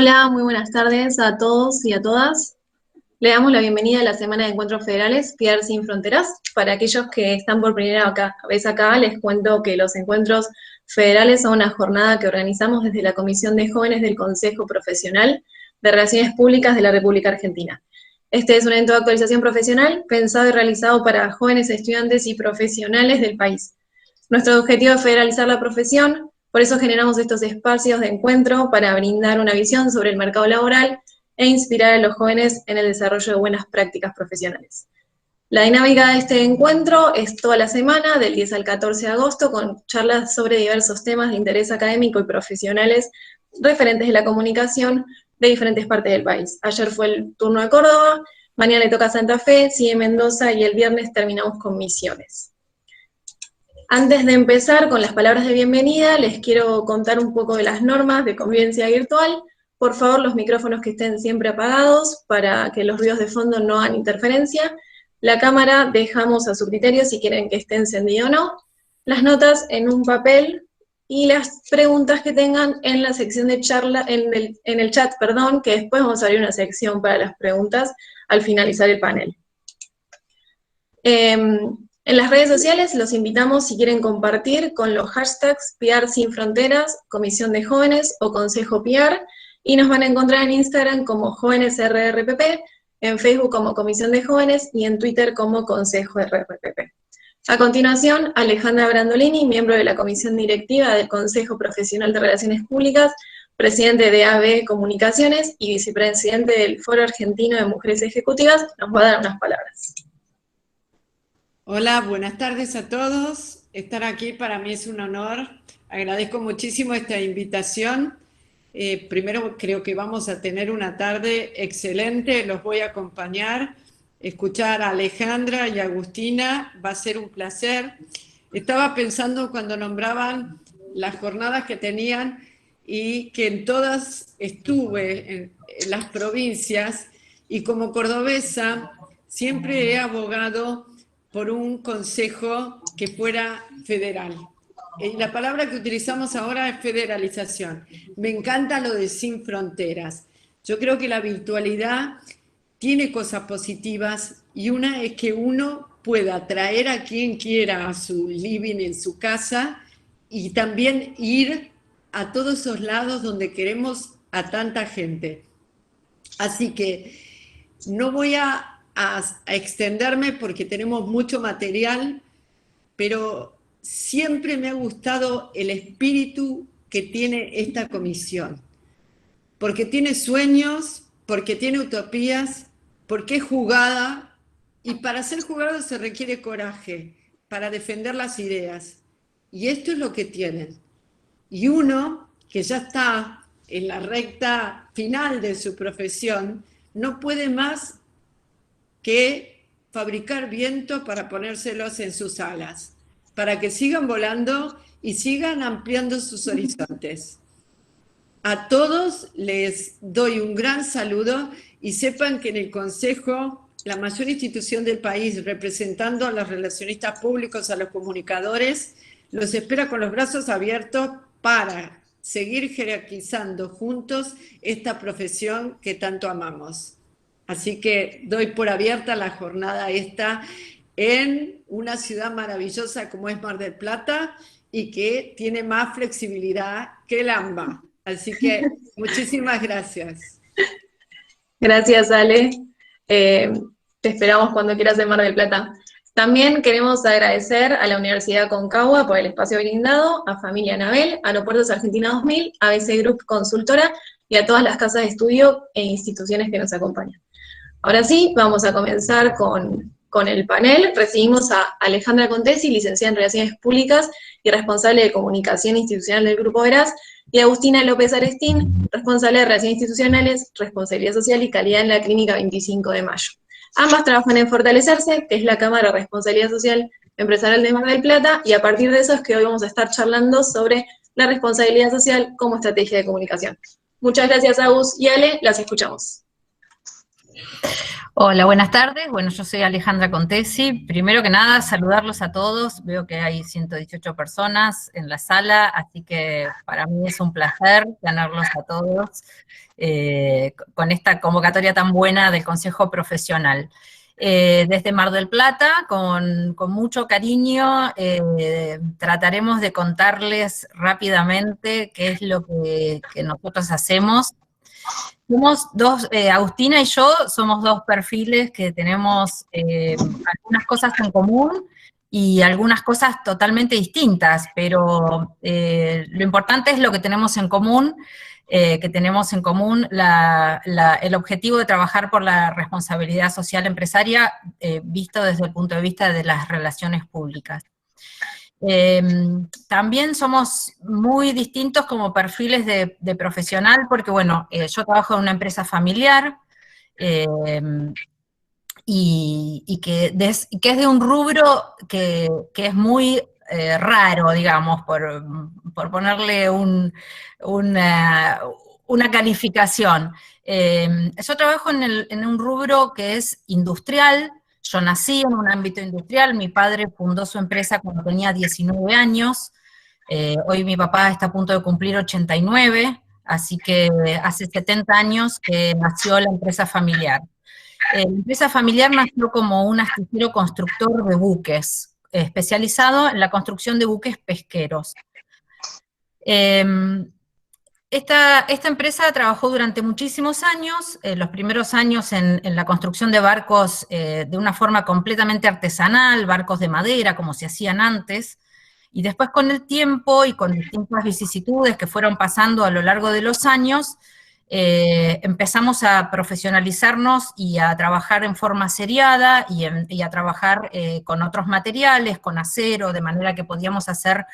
Hola, muy buenas tardes a todos y a todas. Le damos la bienvenida a la Semana de Encuentros Federales Piar Sin Fronteras. Para aquellos que están por primera vez acá, les cuento que los encuentros federales son una jornada que organizamos desde la Comisión de Jóvenes del Consejo Profesional de Relaciones Públicas de la República Argentina. Este es un evento de actualización profesional pensado y realizado para jóvenes estudiantes y profesionales del país. Nuestro objetivo es federalizar la profesión, por eso generamos estos espacios de encuentro para brindar una visión sobre el mercado laboral e inspirar a los jóvenes en el desarrollo de buenas prácticas profesionales. La dinámica de este encuentro es toda la semana, del 10 al 14 de agosto, con charlas sobre diversos temas de interés académico y profesionales referentes de la comunicación de diferentes partes del país. Ayer fue el turno de Córdoba, mañana le toca Santa Fe, sigue Mendoza y el viernes terminamos con Misiones. Antes de empezar con las palabras de bienvenida, les quiero contar un poco de las normas de convivencia virtual. Por favor, los micrófonos que estén siempre apagados para que los ruidos de fondo no hagan interferencia. La cámara dejamos a su criterio si quieren que esté encendida o no. Las notas en un papel y las preguntas que tengan en la sección de charla, en el chat, perdón, que después vamos a abrir una sección para las preguntas al finalizar el panel. En las redes sociales los invitamos, si quieren compartir, con los hashtags Piar Sin Fronteras, Comisión de Jóvenes o Consejo Piar, y nos van a encontrar en Instagram como Jóvenes RRPP, en Facebook como Comisión de Jóvenes y en Twitter como Consejo RRPP. A continuación, Alejandra Brandolini, miembro de la Comisión Directiva del Consejo Profesional de Relaciones Públicas, presidente de AB Comunicaciones y vicepresidente del Foro Argentino de Mujeres Ejecutivas, nos va a dar unas palabras. Hola, buenas tardes a todos. Estar aquí para mí es un honor. Agradezco muchísimo esta invitación. Primero creo que vamos a tener una tarde excelente. Los voy a acompañar. Escuchar a Alejandra y a Agustina va a ser un placer. Estaba pensando cuando nombraban las jornadas que tenían y que en todas estuve en las provincias, y como cordobesa siempre he abogado por un consejo que fuera federal. La palabra que utilizamos ahora es federalización. Me encanta lo de sin fronteras. Yo creo que la virtualidad tiene cosas positivas, y una es que uno pueda traer a quien quiera a su living en su casa y también ir a todos esos lados donde queremos a tanta gente. Así que no voy a extenderme porque tenemos mucho material, pero siempre me ha gustado el espíritu que tiene esta comisión, porque tiene sueños, porque tiene utopías, porque es jugada, y para ser jugado se requiere coraje, para defender las ideas, y esto es lo que tienen. Y uno que ya está en la recta final de su profesión no puede más que fabricar viento para ponérselos en sus alas, para que sigan volando y sigan ampliando sus horizontes. A todos les doy un gran saludo, y sepan que en el Consejo, la mayor institución del país, representando a los relacionistas públicos, a los comunicadores, los espera con los brazos abiertos para seguir jerarquizando juntos esta profesión que tanto amamos. Así que doy por abierta la jornada esta en una ciudad maravillosa como es Mar del Plata, y que tiene más flexibilidad que el AMBA. Así que muchísimas gracias. Gracias, Ale. Te esperamos cuando quieras en Mar del Plata. También queremos agradecer a la Universidad Concagua por el espacio brindado, a Familia Anabel, Aeropuertos Argentina 2000, ABC Group Consultora y a todas las casas de estudio e instituciones que nos acompañan. Ahora sí, vamos a comenzar con el panel. Recibimos a Alejandra Contesi, licenciada en Relaciones Públicas y responsable de Comunicación Institucional del Grupo Veraz, y Agustina López Arestín, responsable de Relaciones Institucionales, Responsabilidad Social y Calidad en la Clínica 25 de Mayo. Ambas trabajan en Fortalecerse, que es la Cámara de Responsabilidad Social Empresarial de Mar del Plata, y a partir de eso es que hoy vamos a estar charlando sobre la responsabilidad social como estrategia de comunicación. Muchas gracias, Agus y Ale, las escuchamos. Hola, buenas tardes. Bueno, yo soy Alejandra Contesi. Primero que nada, saludarlos a todos. Veo que hay 118 personas en la sala, así que para mí es un placer tenerlos a todos con esta convocatoria tan buena del Consejo Profesional. Desde Mar del Plata, con mucho cariño, trataremos de contarles rápidamente qué es lo que nosotros hacemos. Somos dos, Agustina y yo somos dos perfiles que tenemos algunas cosas en común y algunas cosas totalmente distintas, pero lo importante es lo que tenemos en común, el objetivo de trabajar por la responsabilidad social empresaria visto desde el punto de vista de las relaciones públicas. También somos muy distintos como perfiles de profesional, porque bueno, yo trabajo en una empresa familiar, eh, y que es de un rubro que es muy raro, digamos, por ponerle una calificación. Yo trabajo en un rubro que es industrial. Yo nací en un ámbito industrial, mi padre fundó su empresa cuando tenía 19 años, hoy mi papá está a punto de cumplir 89, así que hace 70 años que nació la empresa familiar. La empresa familiar nació como un astillero constructor de buques, especializado en la construcción de buques pesqueros. Esta empresa trabajó durante muchísimos años, los primeros años en la construcción de barcos de una forma completamente artesanal, barcos de madera, como se hacían antes, y después con el tiempo y con distintas vicisitudes que fueron pasando a lo largo de los años, empezamos a profesionalizarnos y a trabajar en forma seriada y a trabajar con otros materiales, con acero, de manera que podíamos hacer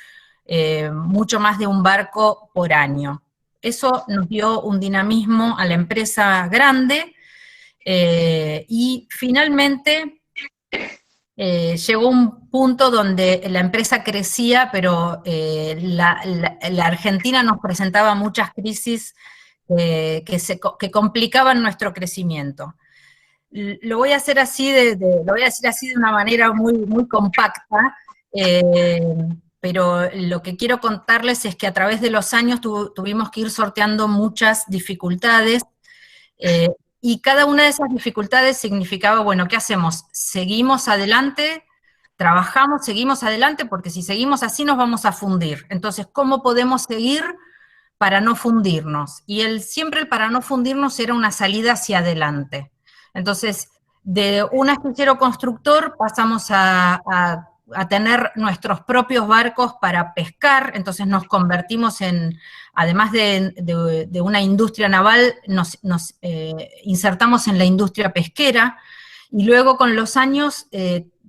mucho más de un barco por año. Eso nos dio un dinamismo a la empresa grande y finalmente llegó un punto donde la empresa crecía, pero la Argentina nos presentaba muchas crisis que complicaban nuestro crecimiento. Lo voy a hacer así lo voy a decir así de una manera muy, muy compacta, pero lo que quiero contarles es que a través de los años tuvimos que ir sorteando muchas dificultades, eh, y cada una de esas dificultades significaba, bueno, ¿qué hacemos? ¿Seguimos adelante? ¿Trabajamos? ¿Seguimos adelante? Porque si seguimos así nos vamos a fundir. Entonces, ¿cómo podemos seguir para no fundirnos? Y siempre el para no fundirnos era una salida hacia adelante. Entonces, de un astillero constructor pasamos a tener nuestros propios barcos para pescar, entonces nos convertimos además de una industria naval, nos insertamos en la industria pesquera, y luego con los años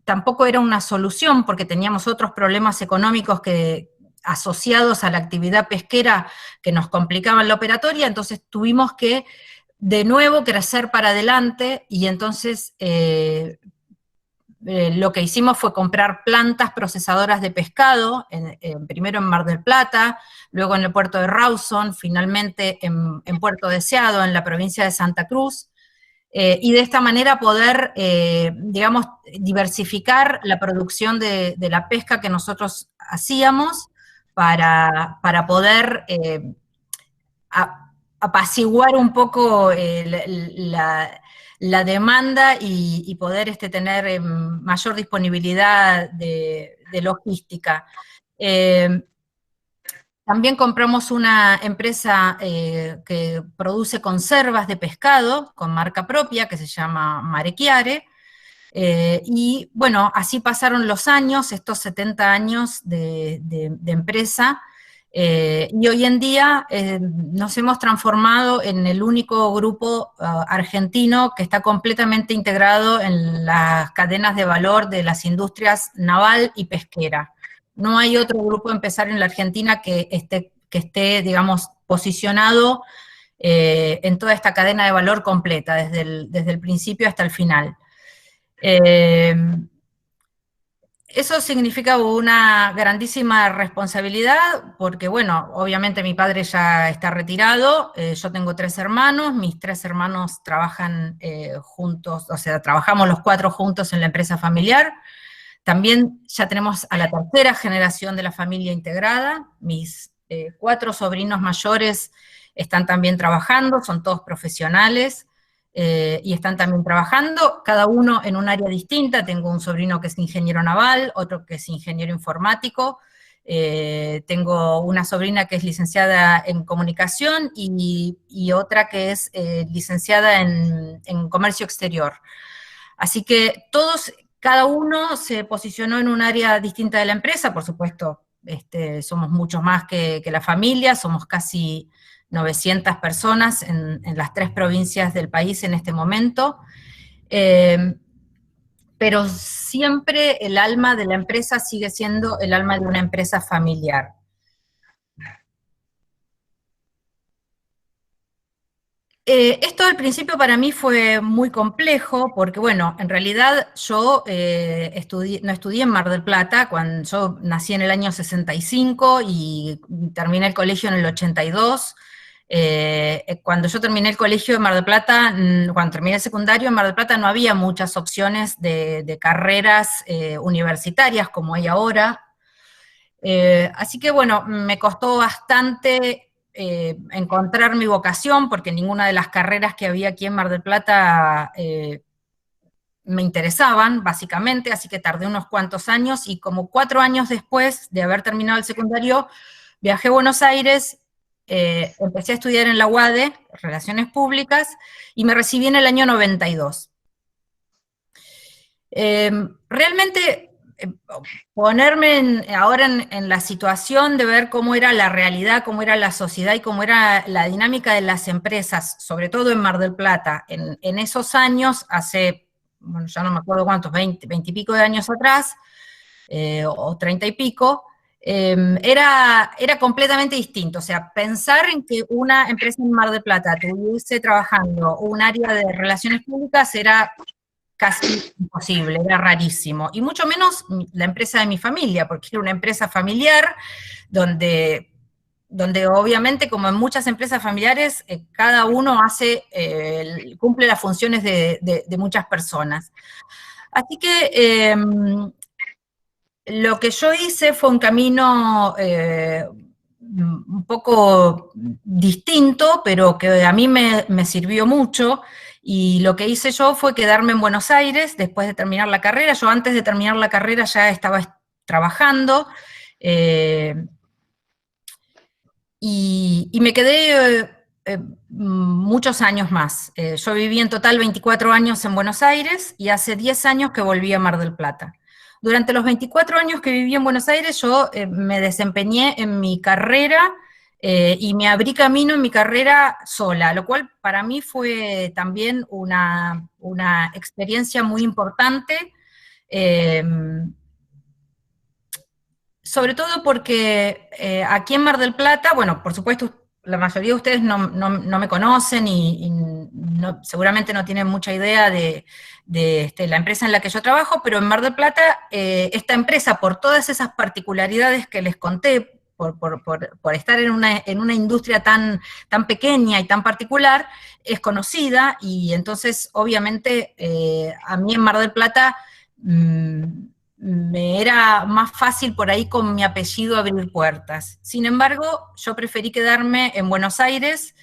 tampoco era una solución, porque teníamos otros problemas económicos asociados a la actividad pesquera que nos complicaban la operatoria, entonces tuvimos que de nuevo crecer para adelante, y entonces lo que hicimos fue comprar plantas procesadoras de pescado, primero en Mar del Plata, luego en el puerto de Rawson, finalmente en Puerto Deseado, en la provincia de Santa Cruz, y de esta manera poder, digamos, diversificar la producción de la pesca que nosotros hacíamos para poder apaciguar un poco la demanda y poder tener mayor disponibilidad de logística. También compramos una empresa que produce conservas de pescado con marca propia, que se llama Marechiare, y bueno, así pasaron los años, estos 70 años de empresa, y hoy en día nos hemos transformado en el único grupo argentino que está completamente integrado en las cadenas de valor de las industrias naval y pesquera. No hay otro grupo empresario en la Argentina que esté, digamos, posicionado en toda esta cadena de valor completa, desde el principio hasta el final. Eso significa una grandísima responsabilidad, porque bueno, obviamente mi padre ya está retirado, yo tengo 3 hermanos, mis 3 hermanos trabajan juntos, o sea, trabajamos los 4 juntos en la empresa familiar. También ya tenemos a la tercera generación de la familia integrada, mis 4 sobrinos mayores están también trabajando, son todos profesionales, y están también trabajando, cada uno en un área distinta. Tengo un sobrino que es ingeniero naval, otro que es ingeniero informático, tengo una sobrina que es licenciada en comunicación y otra que es licenciada en comercio exterior. Así que todos, cada uno se posicionó en un área distinta de la empresa, por supuesto, somos muchos más que la familia, somos casi 900 personas en las 3 provincias del país en este momento, pero siempre el alma de la empresa sigue siendo el alma de una empresa familiar. Esto al principio para mí fue muy complejo, porque bueno, en realidad yo no estudié en Mar del Plata, cuando yo nací en el año 65 y terminé el colegio en el 82. Cuando yo terminé el colegio en Mar del Plata, cuando terminé el secundario en Mar del Plata no había muchas opciones de carreras universitarias como hay ahora. Así que bueno, me costó bastante encontrar mi vocación, porque ninguna de las carreras que había aquí en Mar del Plata me interesaban, básicamente, así que tardé unos cuantos años, y como 4 años después de haber terminado el secundario, viajé a Buenos Aires, empecé a estudiar en la UADE, Relaciones Públicas, y me recibí en el año 92. Realmente ponerme ahora en la situación de ver cómo era la realidad, cómo era la sociedad y cómo era la dinámica de las empresas, sobre todo en Mar del Plata, en esos años, hace, bueno, ya no me acuerdo cuántos, 20 y pico de años atrás, o 30 y pico, era completamente distinto. O sea, pensar en que una empresa en Mar del Plata tuviese trabajando un área de relaciones públicas era casi imposible, era rarísimo, y mucho menos la empresa de mi familia, porque era una empresa familiar donde obviamente, como en muchas empresas familiares, cada uno cumple las funciones de muchas personas. Así que lo que yo hice fue un camino un poco distinto, pero que a mí me sirvió mucho. Y lo que hice yo fue quedarme en Buenos Aires después de terminar la carrera. Yo antes de terminar la carrera ya estaba trabajando, y me quedé muchos años más. Yo viví en total 24 años en Buenos Aires y hace 10 años que volví a Mar del Plata. Durante los 24 años que viví en Buenos Aires yo me desempeñé en mi carrera, y me abrí camino en mi carrera sola, lo cual para mí fue también una experiencia muy importante, sobre todo porque aquí en Mar del Plata, bueno, por supuesto, la mayoría de ustedes no me conocen y seguramente no tienen mucha idea de la empresa en la que yo trabajo, pero en Mar del Plata, esta empresa, por todas esas particularidades que les conté, por estar en una industria tan pequeña y tan particular, es conocida, y entonces, obviamente, a mí en Mar del Plata me era más fácil por ahí con mi apellido abrir puertas. Sin embargo, yo preferí quedarme en Buenos Aires,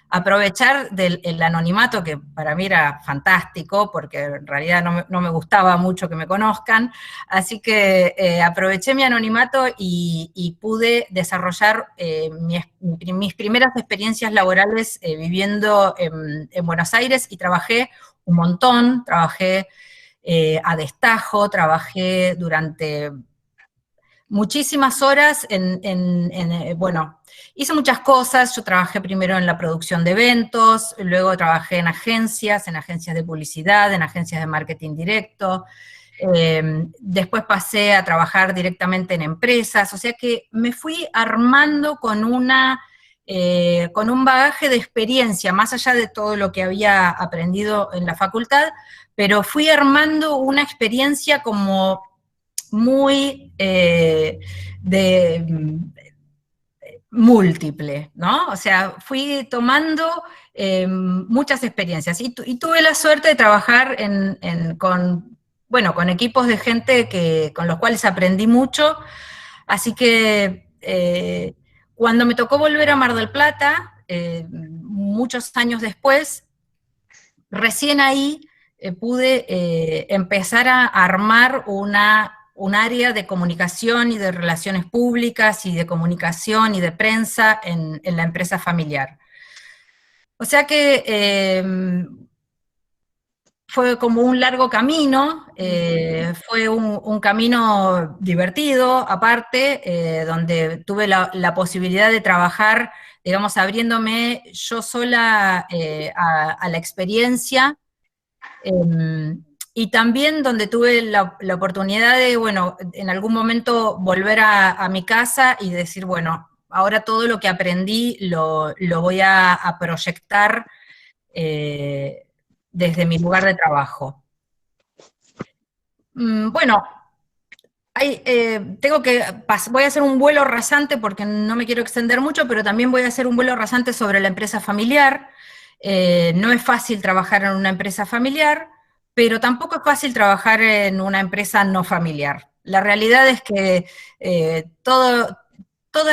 aprovechar el anonimato, que para mí era fantástico, porque en realidad no me gustaba mucho que me conozcan, así que aproveché mi anonimato y pude desarrollar mis primeras experiencias laborales viviendo en Buenos Aires, y trabajé un montón, trabajé a destajo, trabajé durante muchísimas horas bueno, hice muchas cosas. Yo trabajé primero en la producción de eventos, luego trabajé en agencias de publicidad, en agencias de marketing directo, después pasé a trabajar directamente en empresas, o sea que me fui armando con un bagaje de experiencia, más allá de todo lo que había aprendido en la facultad, pero fui armando una experiencia como muy múltiple, ¿no? O sea, fui tomando muchas experiencias y tuve la suerte de trabajar con equipos de gente con los cuales aprendí mucho, así que cuando me tocó volver a Mar del Plata, muchos años después, recién ahí pude empezar a armar un área de comunicación y de relaciones públicas y de comunicación y de prensa en la empresa familiar. O sea que fue como un largo camino, fue un camino divertido, aparte, donde tuve la posibilidad de trabajar, digamos, abriéndome yo sola a la experiencia, y también donde tuve la oportunidad de, bueno, en algún momento volver a mi casa y decir, bueno, ahora todo lo que aprendí lo voy a proyectar desde mi lugar de trabajo. Bueno, voy a hacer un vuelo rasante porque no me quiero extender mucho, pero también voy a hacer un vuelo rasante sobre la empresa familiar. No es fácil trabajar en una empresa familiar, pero tampoco es fácil trabajar en una empresa no familiar. La realidad es que todas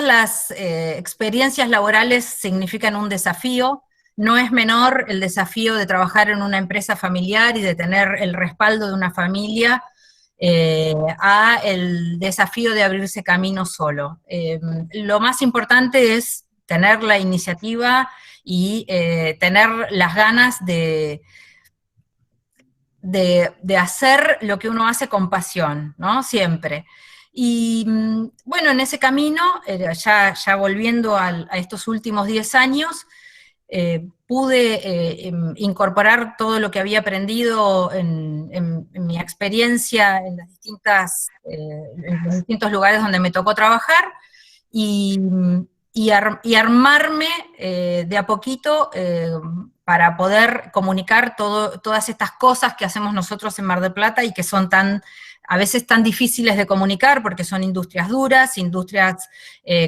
las experiencias laborales significan un desafío. No es menor el desafío de trabajar en una empresa familiar y de tener el respaldo de una familia a el desafío de abrirse camino solo. Lo más importante es tener la iniciativa y tener las ganas de hacer lo que uno hace con pasión, ¿no? Siempre. Y bueno, en ese camino, ya volviendo a estos últimos 10 años, pude incorporar todo lo que había aprendido en mi experiencia en los distintos lugares donde me tocó trabajar, y armarme de a poquito para poder comunicar todas estas cosas que hacemos nosotros en Mar del Plata y que son a veces tan difíciles de comunicar porque son industrias duras, industrias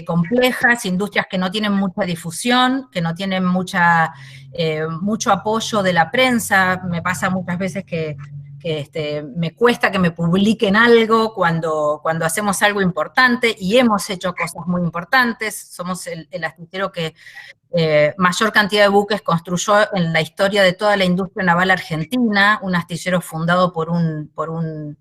complejas, industrias que no tienen mucha difusión, que no tienen mucho apoyo de la prensa. Me pasa muchas veces que me cuesta que me publiquen algo cuando hacemos algo importante, y hemos hecho cosas muy importantes. Somos el astillero que mayor cantidad de buques construyó en la historia de toda la industria naval argentina, un astillero fundado por un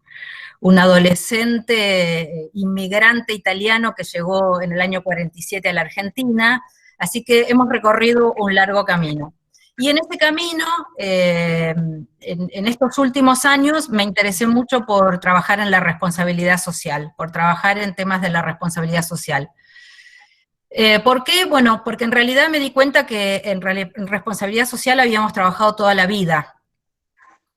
adolescente inmigrante italiano que llegó en el año 47 a la Argentina, así que hemos recorrido un largo camino. Y en ese camino, en estos últimos años, me interesé mucho por trabajar en la responsabilidad social, por trabajar en temas de la responsabilidad social. ¿Por qué? Bueno, porque en realidad me di cuenta que en responsabilidad social habíamos trabajado toda la vida,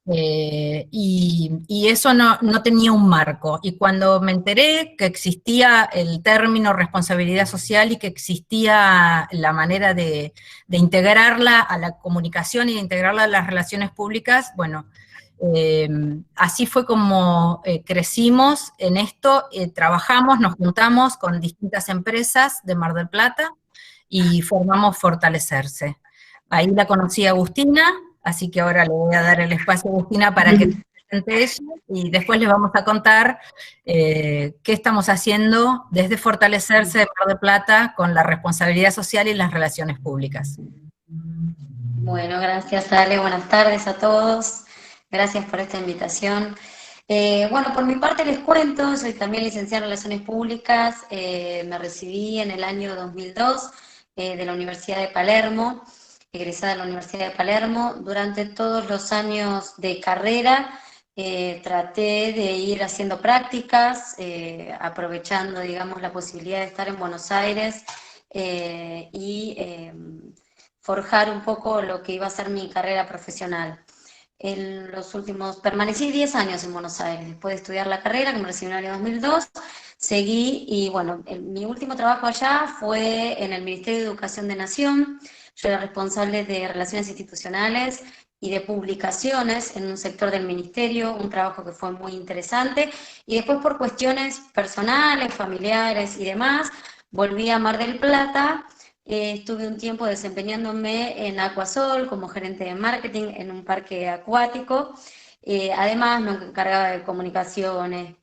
y eso no tenía un marco. Y cuando me enteré que existía el término responsabilidad social y que existía la manera de integrarla a la comunicación y de integrarla a las relaciones públicas, bueno, así fue como crecimos en esto, trabajamos, nos juntamos con distintas empresas de Mar del Plata y formamos Fortalecerse. Ahí la conocí a Agustina, así que ahora le voy a dar el espacio a Agustina para que se presente ella, y después les vamos a contar qué estamos haciendo desde Fortalecerse de Mar del Plata con la responsabilidad social y las relaciones públicas. Bueno, gracias Ale, buenas tardes a todos, gracias por esta invitación. Bueno, por mi parte les cuento, soy también licenciada en Relaciones Públicas, me recibí en el año 2002 de la Universidad de Palermo, egresada de la Universidad de Palermo. Durante todos los años de carrera traté de ir haciendo prácticas, aprovechando, digamos, la posibilidad de estar en Buenos Aires y forjar un poco lo que iba a ser mi carrera profesional. Permanecí 10 años en Buenos Aires, después de estudiar la carrera, que me recibí en el año 2002, seguí, y bueno, mi último trabajo allá fue en el Ministerio de Educación de Nación. Yo era responsable de Relaciones Institucionales y de publicaciones en un sector del ministerio, un trabajo que fue muy interesante, y después por cuestiones personales, familiares y demás, volví a Mar del Plata. Estuve un tiempo desempeñándome en Aquasol como gerente de marketing en un parque acuático. Además me encargaba de comunicaciones,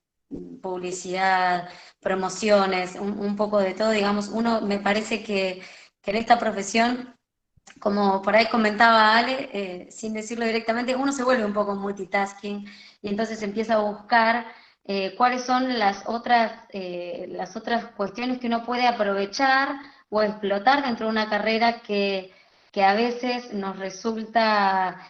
publicidad, promociones, un poco de todo, digamos. Uno me parece que en esta profesión, como por ahí comentaba Ale, sin decirlo directamente, uno se vuelve un poco multitasking y entonces empieza a buscar cuáles son las otras cuestiones que uno puede aprovechar o explotar dentro de una carrera que a veces nos resulta,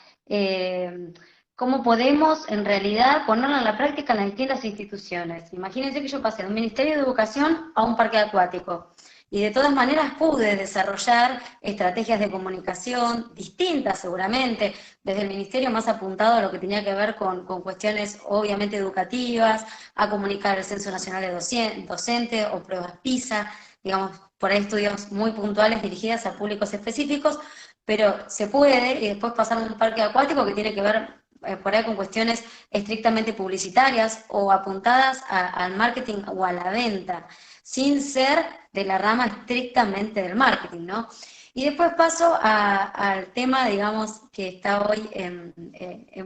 cómo podemos en realidad ponerlo en la práctica en las distintas instituciones. Imagínense que yo pasé de un Ministerio de Educación a un parque acuático. Y de todas maneras pude desarrollar estrategias de comunicación distintas seguramente, desde el ministerio más apuntado a lo que tenía que ver con cuestiones obviamente educativas, a comunicar el Censo Nacional de Docente o pruebas PISA, digamos, por ahí estudios muy puntuales dirigidas a públicos específicos, pero se puede, y después pasar a un parque acuático que tiene que ver por ahí con cuestiones estrictamente publicitarias o apuntadas al marketing o a la venta, sin ser de la rama estrictamente del marketing, ¿no? Y después paso al tema, digamos, que está hoy en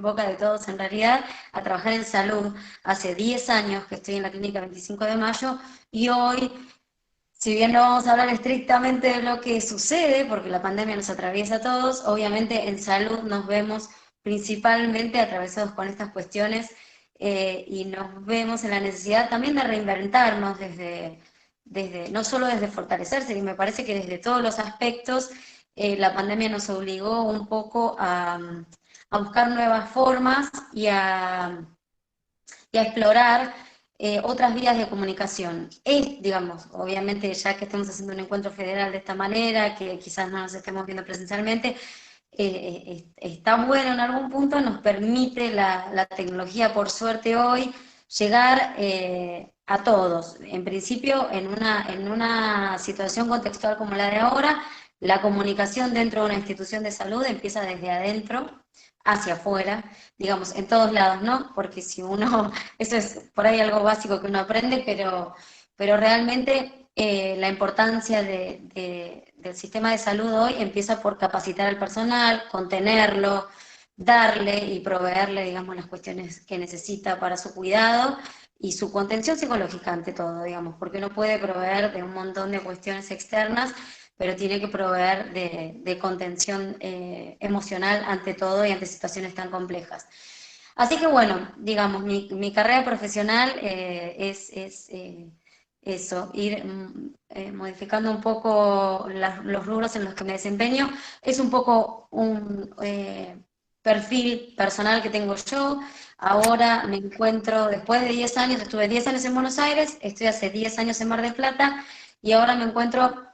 boca de todos en realidad, a trabajar en salud. Hace 10 años que estoy en la clínica 25 de mayo y hoy, si bien no vamos a hablar estrictamente de lo que sucede, porque la pandemia nos atraviesa a todos, obviamente en salud nos vemos principalmente atravesados con estas cuestiones y nos vemos en la necesidad también de reinventarnos no solo desde fortalecerse, y me parece que desde todos los aspectos la pandemia nos obligó un poco a buscar nuevas formas y a explorar otras vías de comunicación. Es, digamos, obviamente ya que estamos haciendo un encuentro federal de esta manera, que quizás no nos estemos viendo presencialmente, está bueno en algún punto, nos permite la tecnología, por suerte hoy, llegar a todos. En principio, en una situación contextual como la de ahora, la comunicación dentro de una institución de salud empieza desde adentro hacia afuera, digamos, en todos lados, ¿no? Porque si uno, eso es por ahí algo básico que uno aprende, pero realmente la importancia del sistema de salud hoy empieza por capacitar al personal, contenerlo, darle y proveerle, digamos, las cuestiones que necesita para su cuidado y su contención psicológica ante todo, digamos, porque uno puede proveer de un montón de cuestiones externas, pero tiene que proveer de contención emocional ante todo y ante situaciones tan complejas. Así que bueno, digamos, mi carrera profesional es eso, ir modificando un poco los rubros en los que me desempeño. Es un poco un perfil personal que tengo yo. Ahora me encuentro, después de 10 años, estuve 10 años en Buenos Aires, estoy hace 10 años en Mar del Plata, y ahora me encuentro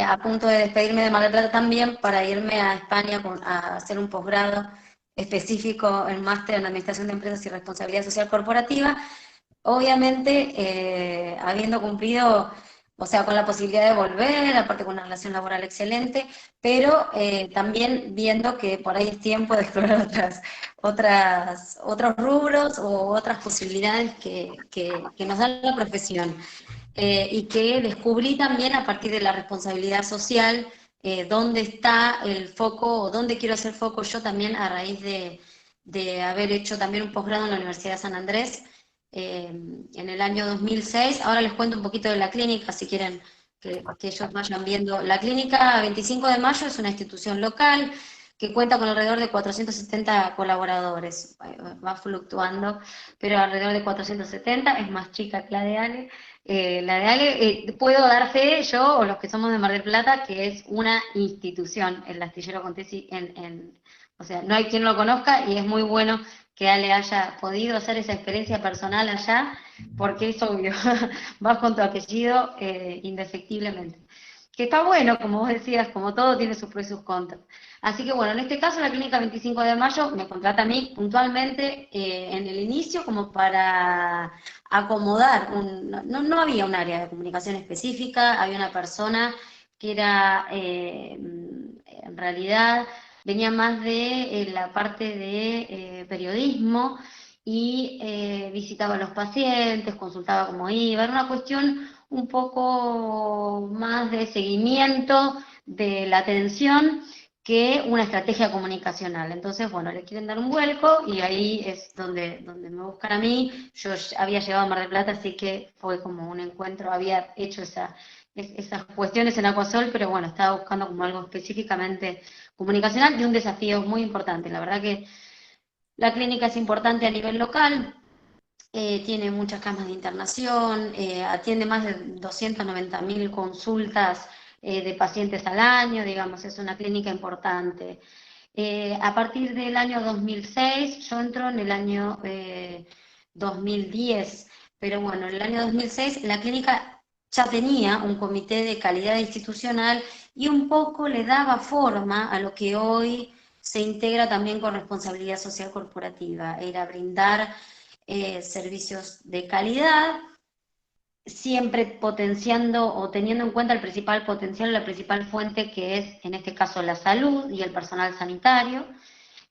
a punto de despedirme de Mar del Plata también para irme a España a hacer un posgrado específico en máster en Administración de Empresas y Responsabilidad Social Corporativa, obviamente habiendo cumplido, o sea, con la posibilidad de volver, aparte con una relación laboral excelente, pero también viendo que por ahí es tiempo de explorar otros rubros o otras posibilidades que nos da la profesión. Y que descubrí también a partir de la responsabilidad social dónde está el foco o dónde quiero hacer foco yo también a raíz de haber hecho también un posgrado en la Universidad de San Andrés en el año 2006. Ahora les cuento un poquito de la clínica, si quieren que ellos vayan viendo. La clínica 25 de Mayo es una institución local que cuenta con alrededor de 470 colaboradores, va fluctuando, pero alrededor de 470, es más chica que la de Ale. La de Ale, puedo dar fe yo, o los que somos de Mar del Plata, que es una institución, el Astillero Contesi, o sea, no hay quien lo conozca y es muy bueno que Ale haya podido hacer esa experiencia personal allá, porque es obvio, vas con tu apellido indefectiblemente. Que está bueno, como vos decías, como todo tiene sus pros y sus contras. Así que bueno, en este caso la clínica 25 de Mayo me contrata a mí puntualmente en el inicio como para acomodar, no había un área de comunicación específica, había una persona que era en realidad venía más de la parte de periodismo y visitaba a los pacientes, consultaba cómo iba, era una cuestión un poco más de seguimiento de la atención que una estrategia comunicacional. Entonces, bueno, le quieren dar un vuelco y ahí es donde me buscan a mí. Yo había llegado a Mar del Plata, así que fue como un encuentro, había hecho esas cuestiones en Aquasol, pero bueno, estaba buscando como algo específicamente comunicacional y un desafío muy importante. La verdad que la clínica es importante a nivel local, tiene muchas camas de internación, atiende más de 290.000 consultas de pacientes al año, digamos, es una clínica importante. A partir del año 2006, yo entro en el año 2010, pero bueno, en el año 2006 la clínica ya tenía un comité de calidad institucional y un poco le daba forma a lo que hoy se integra también con responsabilidad social corporativa, era brindar servicios de calidad, siempre potenciando o teniendo en cuenta el principal potencial, la principal fuente que es, en este caso, la salud y el personal sanitario,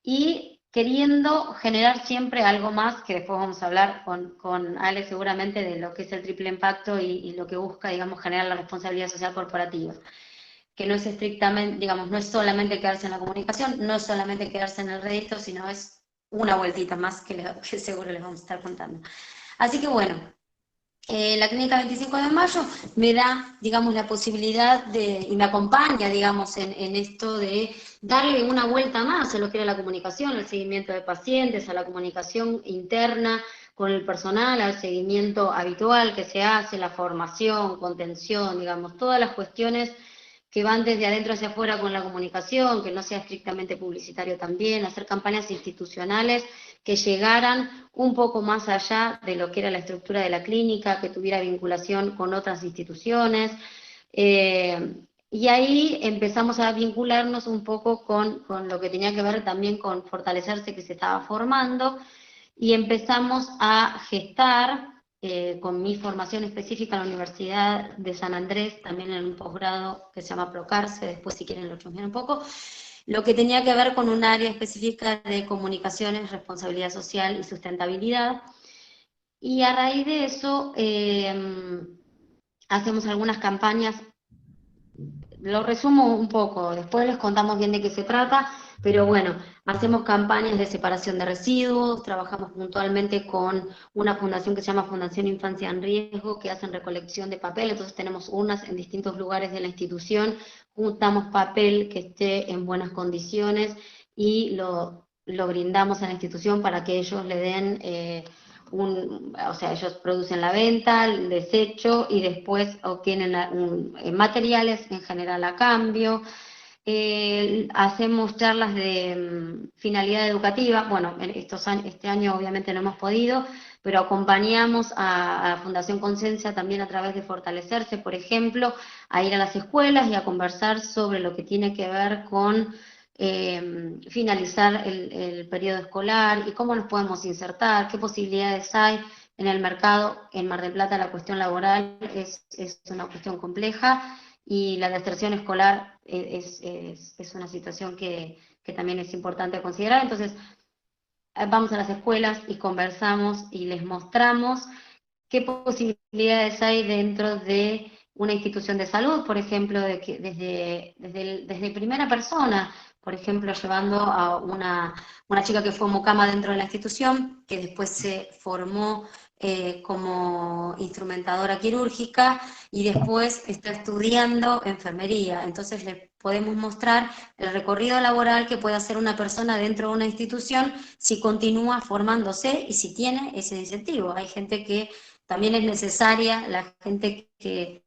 y queriendo generar siempre algo más, que después vamos a hablar con Ale seguramente de lo que es el triple impacto y lo que busca, digamos, generar la responsabilidad social corporativa, que no es estrictamente, digamos, no es solamente quedarse en la comunicación, no es solamente quedarse en el rédito, sino es una vueltita más que seguro les vamos a estar contando. Así que bueno, la clínica 25 de mayo me da, digamos, la posibilidad y me acompaña, digamos, en esto de darle una vuelta más a lo que era la comunicación, el seguimiento de pacientes, a la comunicación interna con el personal, al seguimiento habitual que se hace, la formación, contención, digamos, todas las cuestiones que van desde adentro hacia afuera con la comunicación, que no sea estrictamente publicitario también, hacer campañas institucionales que llegaran un poco más allá de lo que era la estructura de la clínica, que tuviera vinculación con otras instituciones. Y ahí empezamos a vincularnos un poco con lo que tenía que ver también con Fortalecerse, que se estaba formando, y empezamos a gestar, con mi formación específica en la Universidad de San Andrés, también en un posgrado que se llama Procarse, después si quieren lo chusmean un poco, lo que tenía que ver con un área específica de comunicaciones, responsabilidad social y sustentabilidad. Y a raíz de eso hacemos algunas campañas, lo resumo un poco, después les contamos bien de qué se trata, pero bueno, hacemos campañas de separación de residuos, trabajamos puntualmente con una fundación que se llama Fundación Infancia en Riesgo, que hacen recolección de papel, entonces tenemos urnas en distintos lugares de la institución, juntamos papel que esté en buenas condiciones y lo brindamos a la institución para que ellos le den... o sea, ellos producen la venta, el desecho y después obtienen materiales en general a cambio. Hacemos charlas de finalidad educativa, bueno, este año obviamente no hemos podido, pero acompañamos a Fundación Conciencia también a través de Fortalecerse, por ejemplo, a ir a las escuelas y a conversar sobre lo que tiene que ver con finalizar el periodo escolar y cómo nos podemos insertar, qué posibilidades hay en el mercado. En Mar del Plata la cuestión laboral es una cuestión compleja y la deserción escolar es una situación que también es importante considerar. Entonces, vamos a las escuelas y conversamos y les mostramos qué posibilidades hay dentro de una institución de salud, por ejemplo, de que desde primera persona, por ejemplo, llevando a una chica que fue mucama dentro de la institución, que después se formó como instrumentadora quirúrgica y después está estudiando enfermería. Entonces le podemos mostrar el recorrido laboral que puede hacer una persona dentro de una institución si continúa formándose y si tiene ese incentivo. Hay gente que también es necesaria, la gente que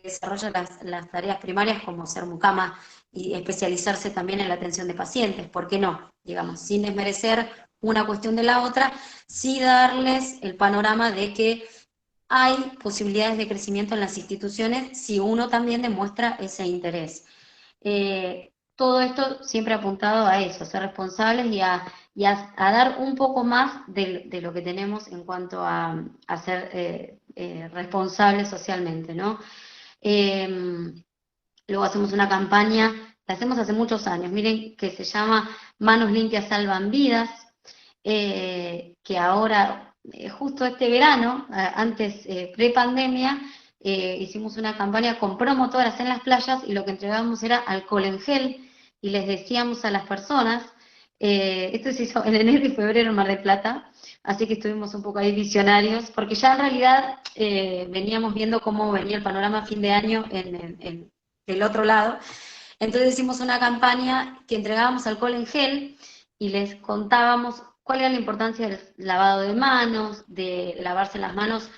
desarrolla las tareas primarias como ser mucama y especializarse también en la atención de pacientes, ¿por qué no? Digamos, sin desmerecer una cuestión de la otra, sí darles el panorama de que hay posibilidades de crecimiento en las instituciones si uno también demuestra ese interés. Todo esto siempre apuntado a eso, ser responsables y a dar un poco más de lo que tenemos en cuanto a ser responsables socialmente, ¿no? Luego hacemos una campaña la hacemos hace muchos años, miren, que se llama Manos Limpias Salvan Vidas, que ahora, justo este verano, antes pre-pandemia, hicimos una campaña con promotoras en las playas y lo que entregábamos era alcohol en gel y les decíamos a las personas, esto se hizo en enero y febrero en Mar del Plata, así que estuvimos un poco ahí visionarios, porque ya en realidad veníamos viendo cómo venía el panorama a fin de año en del otro lado. Entonces hicimos una campaña que entregábamos alcohol en gel y les contábamos cuál era la importancia del lavado de manos, de lavarse las manos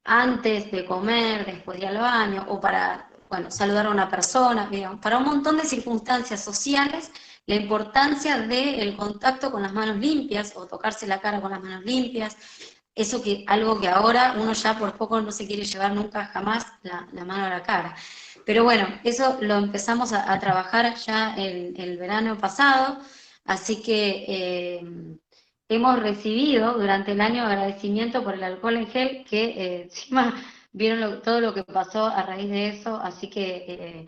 antes de comer, después de ir al baño, o para, bueno, saludar a una persona, digamos, para un montón de circunstancias sociales, la importancia del contacto con las manos limpias, o tocarse la cara con las manos limpias, eso que, algo que ahora uno ya por poco no se quiere llevar nunca jamás la mano a la cara. Pero bueno, eso lo empezamos a trabajar ya el verano pasado, así que hemos recibido durante el año agradecimiento por el alcohol en gel, que encima vieron todo lo que pasó a raíz de eso, así que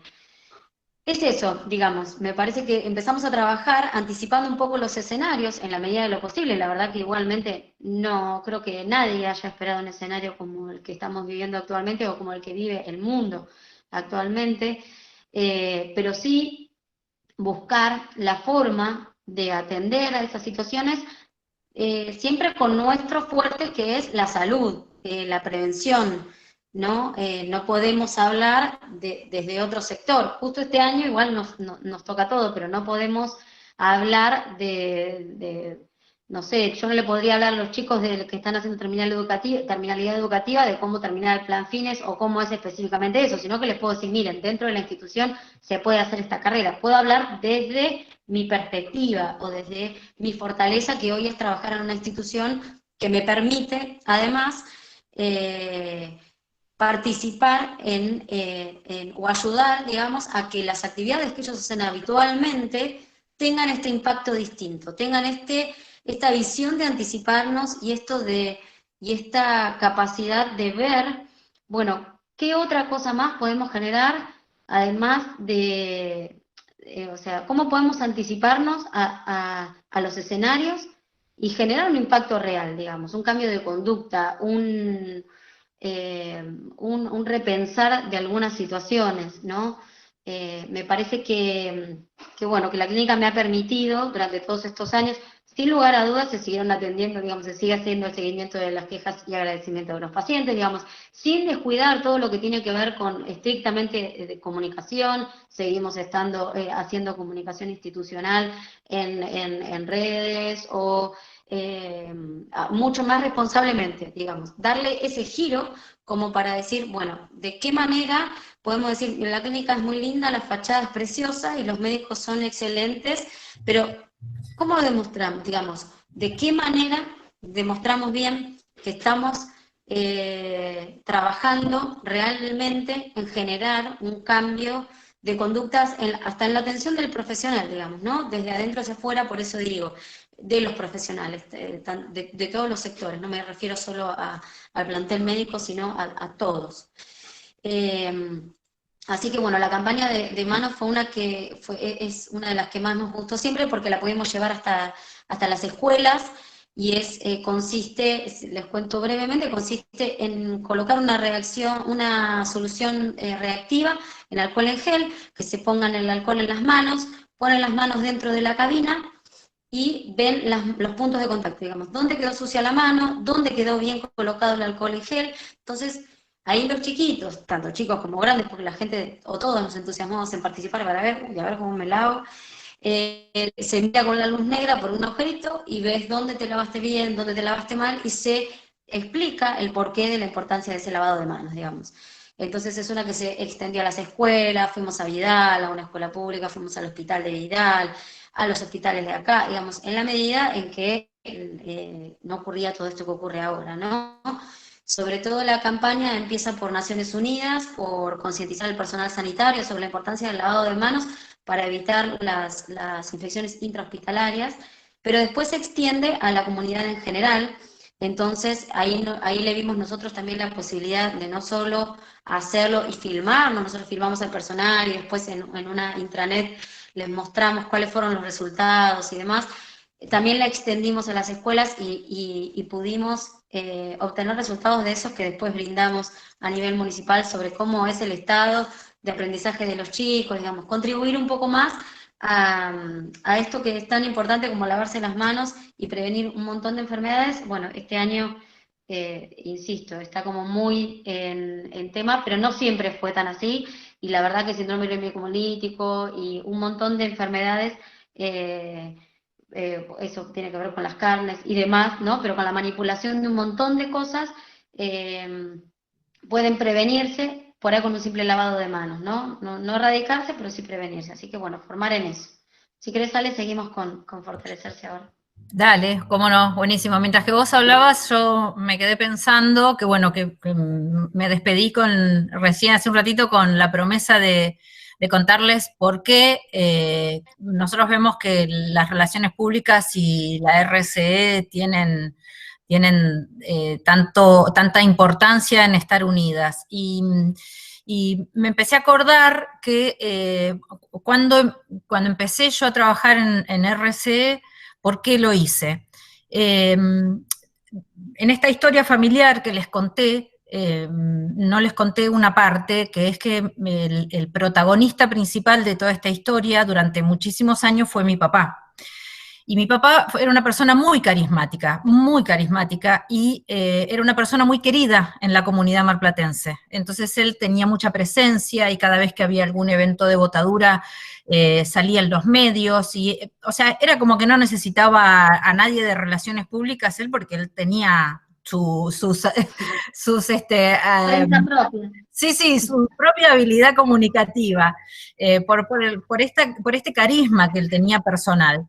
es eso, digamos, me parece que empezamos a trabajar anticipando un poco los escenarios en la medida de lo posible. La verdad que igualmente no creo que nadie haya esperado un escenario como el que estamos viviendo actualmente o como el que vive el mundo actualmente, pero sí buscar la forma de atender a esas situaciones, siempre con nuestro fuerte, que es la salud, la prevención, ¿no? No podemos hablar desde otro sector. Justo este año igual nos toca todo, pero no podemos hablar no sé, yo no le podría hablar a los chicos que están haciendo terminalidad educativa de cómo terminar el plan fines o cómo es específicamente eso, sino que les puedo decir, miren, dentro de la institución se puede hacer esta carrera. Puedo hablar desde mi perspectiva o desde mi fortaleza, que hoy es trabajar en una institución que me permite, además, participar o ayudar, digamos, a que las actividades que ellos hacen habitualmente tengan este impacto distinto, tengan esta visión de anticiparnos y esta capacidad de ver, bueno, qué otra cosa más podemos generar, además o sea, cómo podemos anticiparnos a los escenarios y generar un impacto real, digamos, un cambio de conducta, un repensar de algunas situaciones, ¿no? Me parece bueno, que la clínica me ha permitido durante todos estos años, sin lugar a dudas, se siguieron atendiendo, digamos, se sigue haciendo el seguimiento de las quejas y agradecimiento de los pacientes, digamos, sin descuidar todo lo que tiene que ver con estrictamente de comunicación. Seguimos haciendo comunicación institucional en redes o mucho más responsablemente, digamos, darle ese giro como para decir, bueno, ¿de qué manera podemos decir, la clínica es muy linda, la fachada es preciosa y los médicos son excelentes, pero ¿cómo lo demostramos? Digamos, ¿de qué manera demostramos bien que estamos trabajando realmente en generar un cambio de conductas hasta en la atención del profesional, digamos, ¿no? Desde adentro hacia afuera, por eso digo, de los profesionales, de todos los sectores, no me refiero solo al plantel médico, sino a todos. Así que bueno, la campaña de manos fue es una de las que más nos gustó siempre, porque la pudimos llevar hasta las escuelas, y consiste, les cuento brevemente, consiste en colocar una solución reactiva en alcohol en gel, que se pongan el alcohol en las manos, ponen las manos dentro de la cabina y ven los puntos de contacto, digamos, dónde quedó sucia la mano, dónde quedó bien colocado el alcohol en gel. Entonces, ahí los chiquitos, tanto chicos como grandes, porque la gente, o todos nos entusiasmamos en participar para ver, y a ver cómo me lavo, se mira con la luz negra por un agujerito y ves dónde te lavaste bien, dónde te lavaste mal, y se explica el porqué de la importancia de ese lavado de manos, digamos. Entonces es una que se extendió a las escuelas, fuimos a Vidal, a una escuela pública, fuimos al hospital de Vidal, a los hospitales de acá, digamos, en la medida en que no ocurría todo esto que ocurre ahora, ¿no? Sobre todo la campaña empieza por Naciones Unidas, por concientizar al personal sanitario sobre la importancia del lavado de manos para evitar las infecciones intrahospitalarias, pero después se extiende a la comunidad en general. Entonces ahí le vimos nosotros también la posibilidad de no solo hacerlo y filmarnos, nosotros filmamos al personal y después en una intranet les mostramos cuáles fueron los resultados y demás. También la extendimos a las escuelas y pudimos obtener resultados de esos que después brindamos a nivel municipal sobre cómo es el estado de aprendizaje de los chicos, digamos, contribuir un poco más a esto que es tan importante como lavarse las manos y prevenir un montón de enfermedades. Bueno, este año, insisto, está como muy en tema, pero no siempre fue tan así, y la verdad que síndrome hemolítico y un montón de enfermedades, eso tiene que ver con las carnes y demás, ¿no? Pero con la manipulación de un montón de cosas, pueden prevenirse por ahí con un simple lavado de manos, ¿no? No erradicarse, pero sí prevenirse. Así que bueno, formar en eso. Si querés, Ale, seguimos con fortalecerse ahora. Dale, cómo no, buenísimo. Mientras que vos hablabas, yo me quedé pensando que bueno, que me despedí recién hace un ratito con la promesa de contarles por qué nosotros vemos que las relaciones públicas y la RCE tienen tanta importancia en estar unidas. Y me empecé a acordar que cuando empecé yo a trabajar en RCE, ¿por qué lo hice? En esta historia familiar que les conté, no les conté una parte, que es que el protagonista principal de toda esta historia durante muchísimos años fue mi papá. Y mi papá era una persona muy carismática, y era una persona muy querida en la comunidad marplatense. Entonces él tenía mucha presencia y cada vez que había algún evento de botadura salía en los medios, o sea, era como que no necesitaba a nadie de relaciones públicas él, porque él tenía sus sí, su propia habilidad comunicativa, por este carisma que él tenía personal.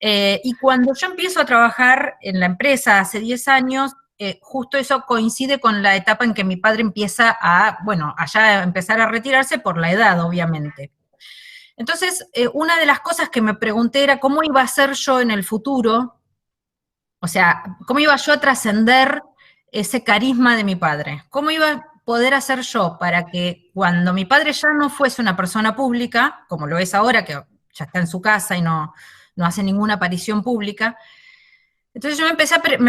Y cuando yo empiezo a trabajar en la empresa hace 10 años, justo eso coincide con la etapa en que mi padre empieza a empezar a retirarse por la edad, obviamente. Entonces, una de las cosas que me pregunté era cómo iba a ser yo en el futuro, o sea, cómo iba yo a trascender ese carisma de mi padre, cómo iba a poder hacer yo para que cuando mi padre ya no fuese una persona pública, como lo es ahora, que ya está en su casa y no hace ninguna aparición pública. Entonces yo me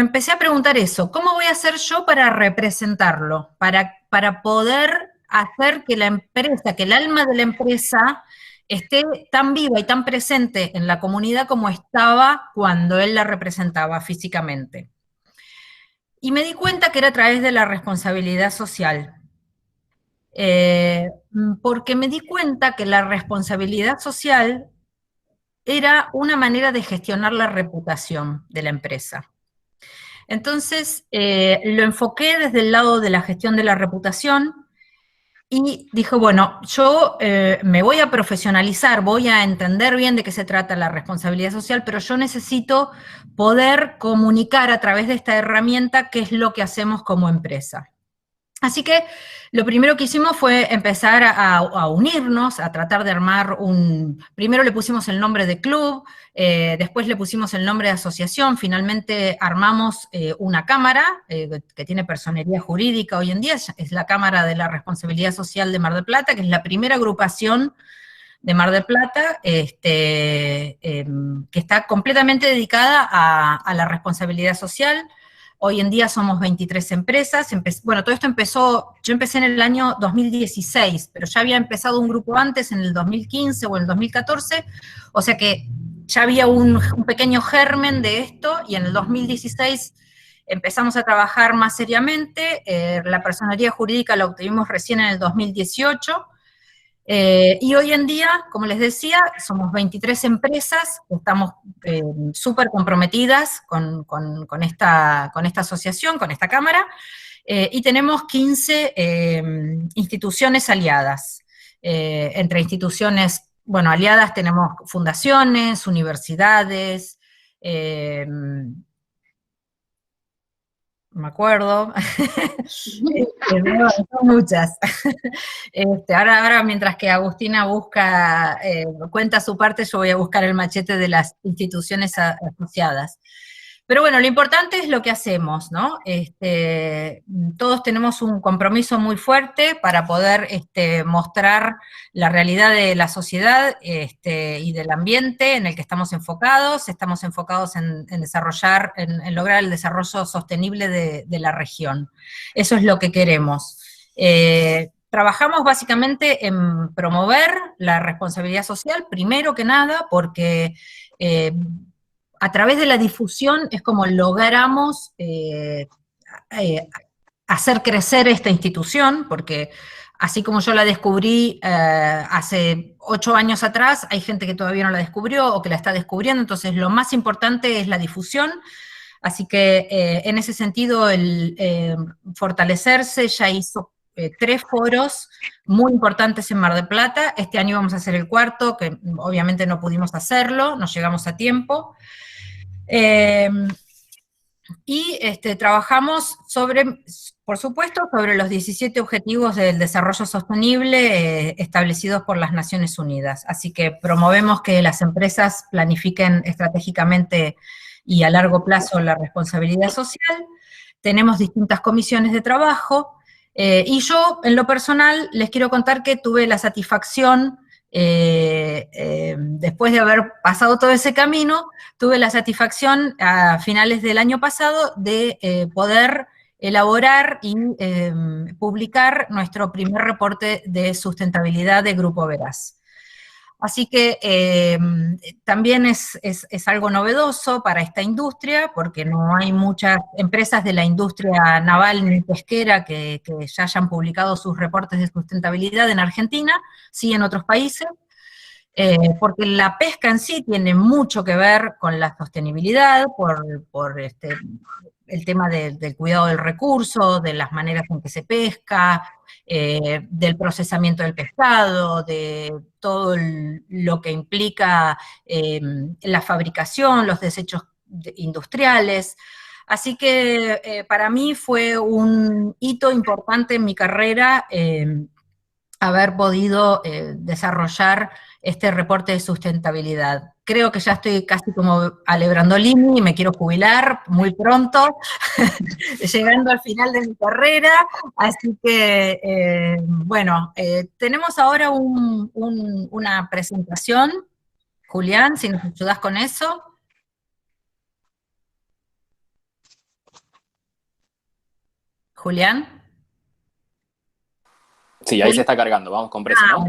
empecé a preguntar eso, ¿cómo voy a hacer yo para representarlo? Para poder hacer que la empresa, que el alma de la empresa esté tan viva y tan presente en la comunidad como estaba cuando él la representaba físicamente. Y me di cuenta que era a través de la responsabilidad social. Porque me di cuenta que la responsabilidad social era una manera de gestionar la reputación de la empresa. Entonces, lo enfoqué desde el lado de la gestión de la reputación y dije, bueno, yo me voy a profesionalizar, voy a entender bien de qué se trata la responsabilidad social, pero yo necesito poder comunicar a través de esta herramienta qué es lo que hacemos como empresa. Así que lo primero que hicimos fue empezar a unirnos, a tratar de armar primero le pusimos el nombre de club, después le pusimos el nombre de asociación, finalmente armamos una cámara que tiene personería jurídica hoy en día, es la Cámara de la Responsabilidad Social de Mar del Plata, que es la primera agrupación de Mar del Plata, que está completamente dedicada a la responsabilidad social. Hoy en día somos 23 empresas, todo esto empezó, yo empecé en el año 2016, pero ya había empezado un grupo antes, en el 2015 o en el 2014, o sea que ya había un pequeño germen de esto, y en el 2016 empezamos a trabajar más seriamente, la personería jurídica la obtuvimos recién en el 2018, y hoy en día, como les decía, somos 23 empresas, estamos súper comprometidas con esta asociación, con esta cámara, y tenemos 15 instituciones aliadas. Entre instituciones, aliadas tenemos fundaciones, universidades, me acuerdo, son muchas. Ahora, mientras que Agustina cuenta su parte, yo voy a buscar el machete de las instituciones asociadas. Pero bueno, lo importante es lo que hacemos, ¿no? Todos tenemos un compromiso muy fuerte para poder mostrar la realidad de la sociedad y del ambiente en el que estamos enfocados en desarrollar, en lograr el desarrollo sostenible de la región. Eso es lo que queremos. Trabajamos básicamente en promover la responsabilidad social, primero que nada, porque a través de la difusión es como logramos hacer crecer esta institución, porque así como yo la descubrí hace 8 años atrás, hay gente que todavía no la descubrió o que la está descubriendo, entonces lo más importante es la difusión. Así que en ese sentido el fortalecerse ya hizo 3 foros muy importantes en Mar del Plata. Este año vamos a hacer el 4, que obviamente no pudimos hacerlo, no llegamos a tiempo. Trabajamos por supuesto, sobre los 17 objetivos del desarrollo sostenible establecidos por las Naciones Unidas. Así que promovemos que las empresas planifiquen estratégicamente y a largo plazo la responsabilidad social. Tenemos distintas comisiones de trabajo, y yo, en lo personal, les quiero contar que tuve la satisfacción, después de haber pasado todo ese camino, tuve la satisfacción a finales del año pasado de poder elaborar y publicar nuestro primer reporte de sustentabilidad de Grupo Veraz. Así que también es algo novedoso para esta industria, porque no hay muchas empresas de la industria naval ni pesquera que ya hayan publicado sus reportes de sustentabilidad en Argentina, sí en otros países, porque la pesca en sí tiene mucho que ver con la sostenibilidad, por el tema del cuidado del recurso, de las maneras en que se pesca, del procesamiento del pescado, de todo lo que implica la fabricación, los desechos industriales. Así que para mí fue un hito importante en mi carrera haber podido desarrollar este reporte de sustentabilidad. Creo que ya estoy casi como Alebrandolini y me quiero jubilar muy pronto, llegando al final de mi carrera, así que, bueno, tenemos ahora una presentación. Julián, si nos ayudas con eso. Julián. Sí, ahí se está cargando, vamos con precio, ¿no?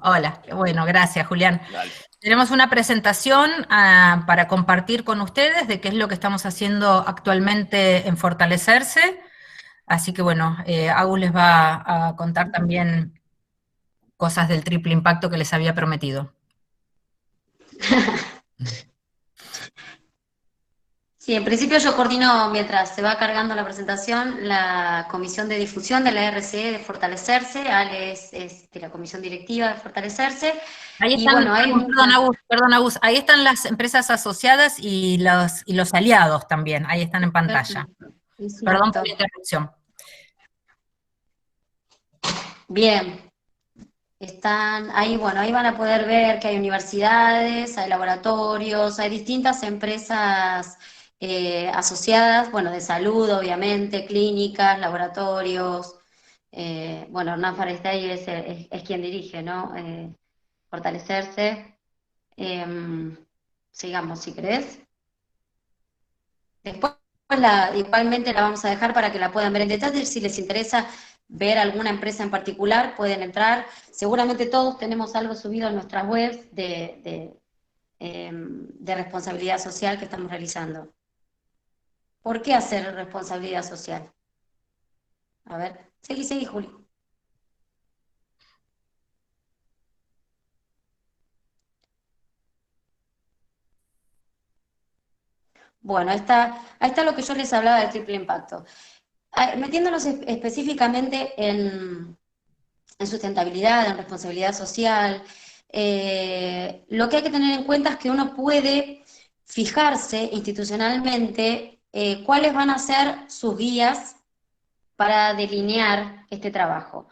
Hola, bueno, gracias, Julián. Dale. Tenemos una presentación para compartir con ustedes de qué es lo que estamos haciendo actualmente en Fortalecerse, así que bueno, Agus les va a contar también cosas del triple impacto que les había prometido. Sí, en principio yo coordino, mientras se va cargando la presentación, la comisión de difusión de la RCE de Fortalecerse. Ale es de la comisión directiva de Fortalecerse. Ahí y están, bueno, hay perdón, Agus, ahí están las empresas asociadas y los aliados también, ahí están en pantalla. Perdón por la interrupción. Bien. Están ahí, bueno, ahí van a poder ver que hay universidades, hay laboratorios, hay distintas empresas asociadas, bueno, de salud, obviamente, clínicas, laboratorios. Bueno, Hernán Farestay es quien dirige, ¿no? Fortalecerse. Sigamos, si querés. Después, igualmente la vamos a dejar para que la puedan ver en detalle. Si les interesa ver alguna empresa en particular, pueden entrar. Seguramente todos tenemos algo subido en nuestras webs de responsabilidad social que estamos realizando. ¿Por qué hacer responsabilidad social? A ver, seguí, Juli. Bueno, ahí está lo que yo les hablaba del triple impacto. Metiéndonos específicamente en sustentabilidad, en responsabilidad social, lo que hay que tener en cuenta es que uno puede fijarse institucionalmente cuáles van a ser sus guías para delinear este trabajo.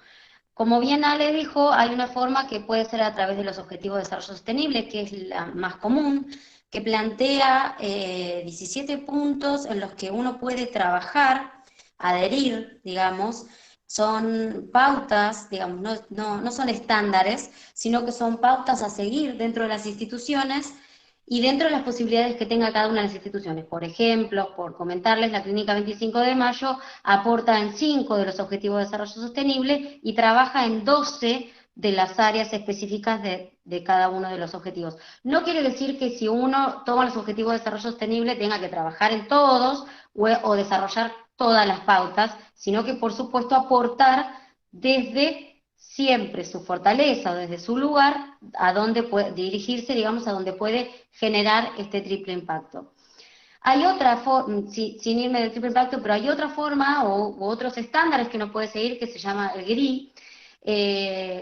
Como bien Ale dijo, hay una forma que puede ser a través de los Objetivos de Desarrollo Sostenible, que es la más común, que plantea 17 puntos en los que uno puede trabajar, adherir, digamos. Son pautas, digamos, no son estándares, sino que son pautas a seguir dentro de las instituciones y dentro de las posibilidades que tenga cada una de las instituciones. Por ejemplo, por comentarles, la Clínica 25 de Mayo aporta en 5 de los Objetivos de Desarrollo Sostenible y trabaja en 12 de las áreas específicas de cada uno de los objetivos. No quiere decir que si uno toma los Objetivos de Desarrollo Sostenible tenga que trabajar en todos o desarrollar todas las pautas, sino que por supuesto aportar desde siempre su fortaleza, desde su lugar, a donde puede dirigirse, digamos, a donde puede generar este triple impacto. Hay otra forma, sin irme del triple impacto, pero hay otra forma o otros estándares que uno puede seguir que se llama el GRI,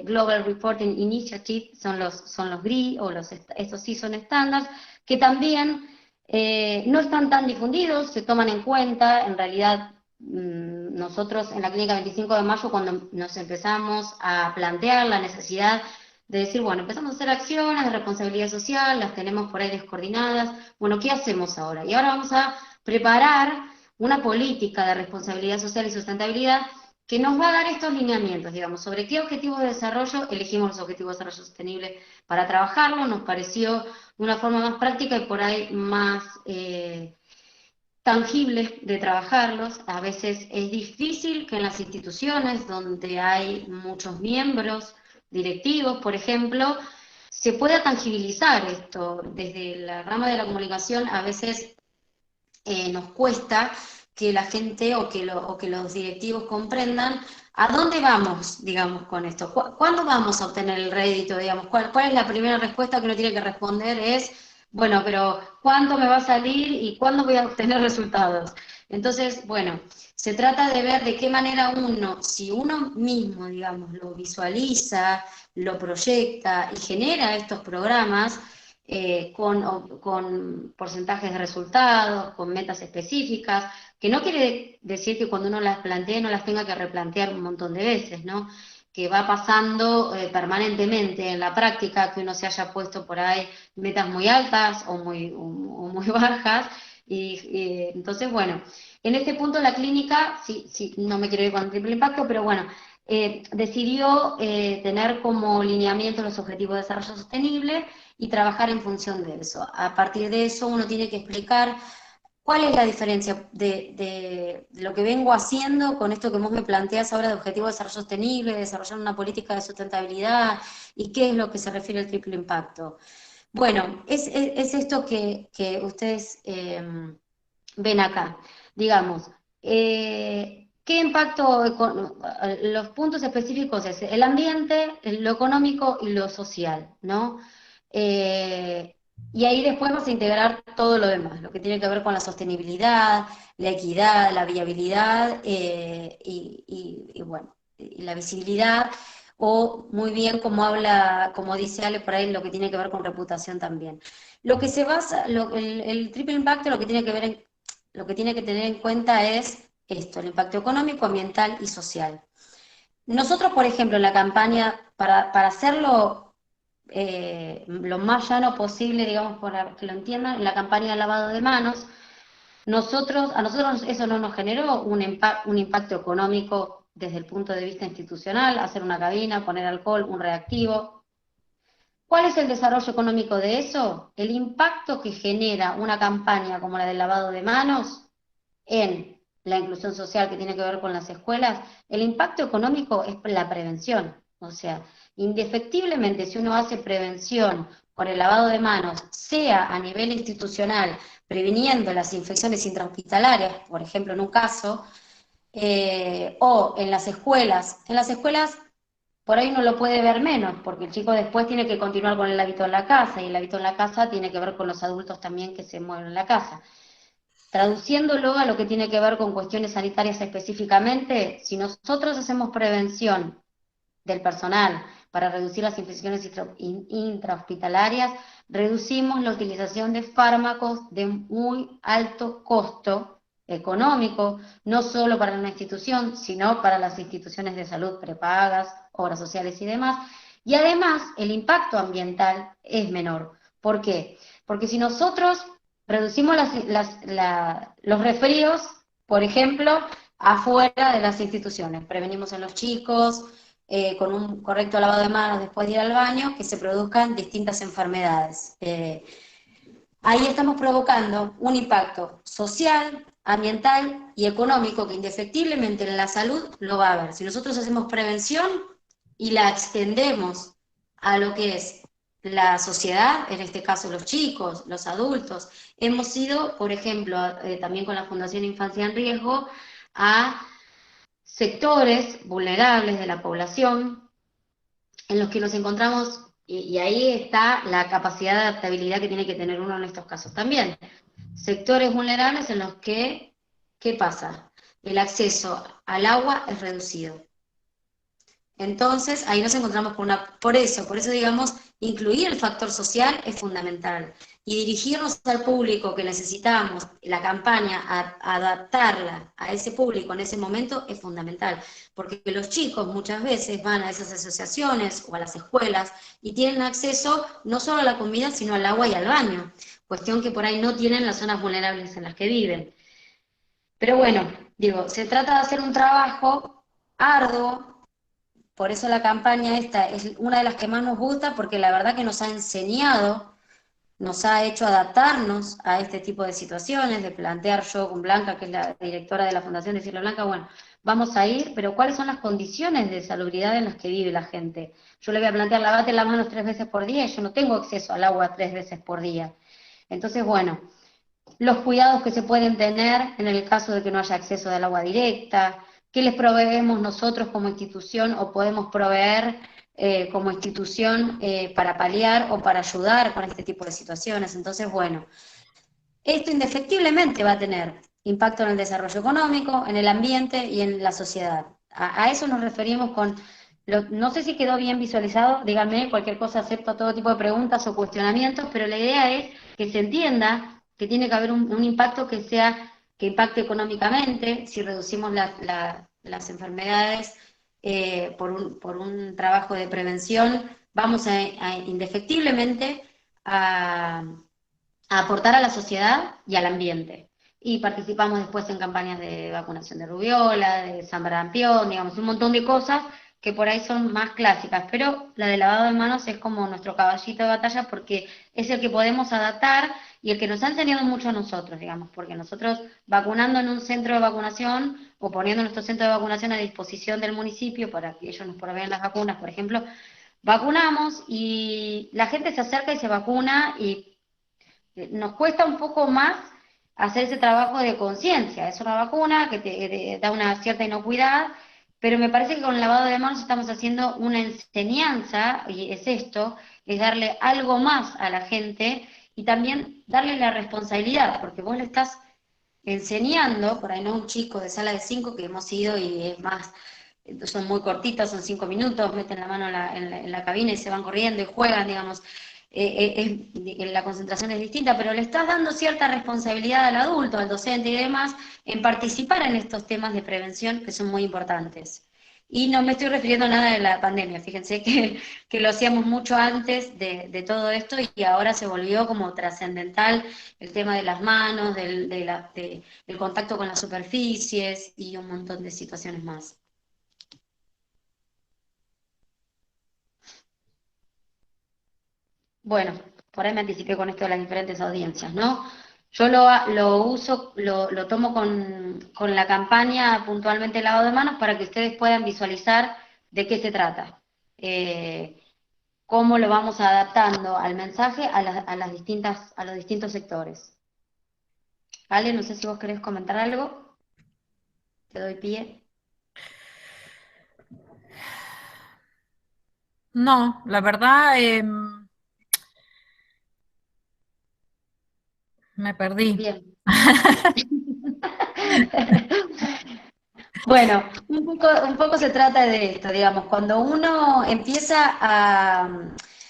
Global Reporting Initiative, son los GRI, o estos sí son estándares, que también no están tan difundidos, se toman en cuenta. En realidad, nosotros en la Clínica 25 de Mayo, cuando nos empezamos a plantear la necesidad de decir, bueno, empezamos a hacer acciones de responsabilidad social, las tenemos por ahí descoordinadas, bueno, ¿qué hacemos ahora? Y ahora vamos a preparar una política de responsabilidad social y sustentabilidad que nos va a dar estos lineamientos, digamos, sobre qué objetivos de desarrollo elegimos los objetivos de desarrollo sostenible para trabajarlo. Nos pareció una forma más práctica y por ahí más tangible de trabajarlos. A veces es difícil que en las instituciones donde hay muchos miembros directivos, por ejemplo, se pueda tangibilizar esto. Desde la rama de la comunicación a veces nos cuesta que la gente o que los directivos comprendan a dónde vamos, digamos, con esto. ¿Cuándo vamos a obtener el rédito, digamos? ¿Cuál es la primera respuesta que uno tiene que responder? Es, bueno, pero ¿cuándo me va a salir y cuándo voy a obtener resultados? Entonces, bueno, se trata de ver de qué manera uno, si uno mismo, digamos, lo visualiza, lo proyecta y genera estos programas, con porcentajes de resultados, con metas específicas, que no quiere decir que cuando uno las plantee no las tenga que replantear un montón de veces, ¿no? Que va pasando permanentemente en la práctica, que uno se haya puesto por ahí metas muy altas o muy bajas, y entonces, bueno, en este punto la clínica, sí, no me quiero ir con el triple impacto, pero bueno, decidió tener como lineamiento los objetivos de desarrollo sostenible y trabajar en función de eso. A partir de eso uno tiene que explicar cuál es la diferencia de lo que vengo haciendo con esto que vos me planteás ahora de objetivos de desarrollo sostenible, de desarrollar una política de sustentabilidad, y qué es lo que se refiere al triple impacto. Bueno, es esto que ustedes ven acá. Digamos, ¿qué impacto? Los puntos específicos es el ambiente, lo económico y lo social, ¿no? Y ahí después vas a integrar todo lo demás, lo que tiene que ver con la sostenibilidad, la equidad, la viabilidad bueno, y la visibilidad, o muy bien como dice Ale por ahí, lo que tiene que ver con reputación también. Lo que se basa, el triple impacto lo que tiene que tener en cuenta es esto, el impacto económico, ambiental y social. Nosotros, por ejemplo, en la campaña, para hacerlo lo más llano posible, digamos, para que lo entiendan, en la campaña de lavado de manos, a nosotros eso no nos generó un impacto económico desde el punto de vista institucional, hacer una cabina, poner alcohol, un reactivo. ¿Cuál es el desarrollo económico de eso? El impacto que genera una campaña como la del lavado de manos en la inclusión social que tiene que ver con las escuelas. El impacto económico es la prevención. O sea, indefectiblemente si uno hace prevención por el lavado de manos, sea a nivel institucional, previniendo las infecciones intrahospitalarias, por ejemplo, en un caso, o en las escuelas por ahí uno lo puede ver menos, porque el chico después tiene que continuar con el hábito en la casa, y el hábito en la casa tiene que ver con los adultos también que se mueven en la casa. Traduciéndolo a lo que tiene que ver con cuestiones sanitarias específicamente, si nosotros hacemos prevención del personal para reducir las infecciones intrahospitalarias, reducimos la utilización de fármacos de muy alto costo económico, no solo para una institución, sino para las instituciones de salud prepagas, obras sociales y demás, y además el impacto ambiental es menor. ¿Por qué? Porque si nosotros reducimos los resfríos, por ejemplo, afuera de las instituciones, prevenimos en los chicos, con un correcto lavado de manos después de ir al baño, que se produzcan distintas enfermedades. Ahí estamos provocando un impacto social, ambiental y económico que indefectiblemente en la salud lo va a haber. Si nosotros hacemos prevención y la extendemos a lo que es la sociedad, en este caso los chicos, los adultos, hemos ido, por ejemplo, también con la Fundación Infancia en Riesgo, a sectores vulnerables de la población en los que nos encontramos, y ahí está la capacidad de adaptabilidad que tiene que tener uno en estos casos también. Sectores vulnerables en los que, ¿qué pasa? El acceso al agua es reducido. Entonces, ahí nos encontramos con por eso digamos, incluir el factor social es fundamental. Y dirigirnos al público que necesitamos, la campaña, adaptarla a ese público en ese momento es fundamental. Porque los chicos muchas veces van a esas asociaciones o a las escuelas y tienen acceso no solo a la comida, sino al agua y al baño. Cuestión que por ahí no tienen las zonas vulnerables en las que viven. Pero bueno, digo, se trata de hacer un trabajo arduo. Por eso la campaña esta es una de las que más nos gusta, porque la verdad que nos ha enseñado, nos ha hecho adaptarnos a este tipo de situaciones, de plantear yo con Blanca, que es la directora de la Fundación, decirle a Blanca, bueno, vamos a ir, pero ¿cuáles son las condiciones de salubridad en las que vive la gente? Yo le voy a plantear, lavate las manos 3 veces por día, y yo no tengo acceso al agua 3 veces por día. Entonces, bueno, los cuidados que se pueden tener en el caso de que no haya acceso al agua directa, qué les proveemos nosotros como institución o podemos proveer como institución para paliar o para ayudar con este tipo de situaciones. Entonces, bueno, esto indefectiblemente va a tener impacto en el desarrollo económico, en el ambiente y en la sociedad. A eso nos referimos con, no sé si quedó bien visualizado, díganme, cualquier cosa acepto todo tipo de preguntas o cuestionamientos, pero la idea es que se entienda que tiene que haber un impacto que impacte económicamente, si reducimos las enfermedades por un trabajo de prevención, vamos indefectiblemente a aportar a la sociedad y al ambiente. Y participamos después en campañas de vacunación de rubiola, de sarampión, digamos, un montón de cosas que por ahí son más clásicas, pero la de lavado de manos es como nuestro caballito de batalla porque es el que podemos adaptar y el que nos ha enseñado mucho a nosotros, digamos, porque nosotros vacunando en un centro de vacunación o poniendo nuestro centro de vacunación a disposición del municipio para que ellos nos proveen las vacunas, por ejemplo, vacunamos y la gente se acerca y se vacuna y nos cuesta un poco más hacer ese trabajo de conciencia. Es una vacuna que te da una cierta inocuidad, pero me parece que con el lavado de manos estamos haciendo una enseñanza, y es esto, es darle algo más a la gente y también darle la responsabilidad, porque vos le estás enseñando, por ahí no un chico de sala de 5 que hemos ido y es más, son muy cortitas, son 5 minutos, meten la mano en la cabina y se van corriendo y juegan, digamos, la concentración es distinta, pero le estás dando cierta responsabilidad al adulto, al docente y demás, en participar en estos temas de prevención que son muy importantes. Y no me estoy refiriendo a nada de la pandemia, fíjense que lo hacíamos mucho antes de todo esto y ahora se volvió como trascendental el tema de las manos, del contacto con las superficies y un montón de situaciones más. Bueno, por ahí me anticipé con esto de las diferentes audiencias, ¿no? Yo lo uso, lo tomo con la campaña puntualmente lavado de manos para que ustedes puedan visualizar de qué se trata. Cómo lo vamos adaptando al mensaje a los distintos sectores. Ale, no sé si vos querés comentar algo. Te doy pie. No, la verdad me perdí. Bien. Bueno, un poco se trata de esto, digamos, cuando uno empieza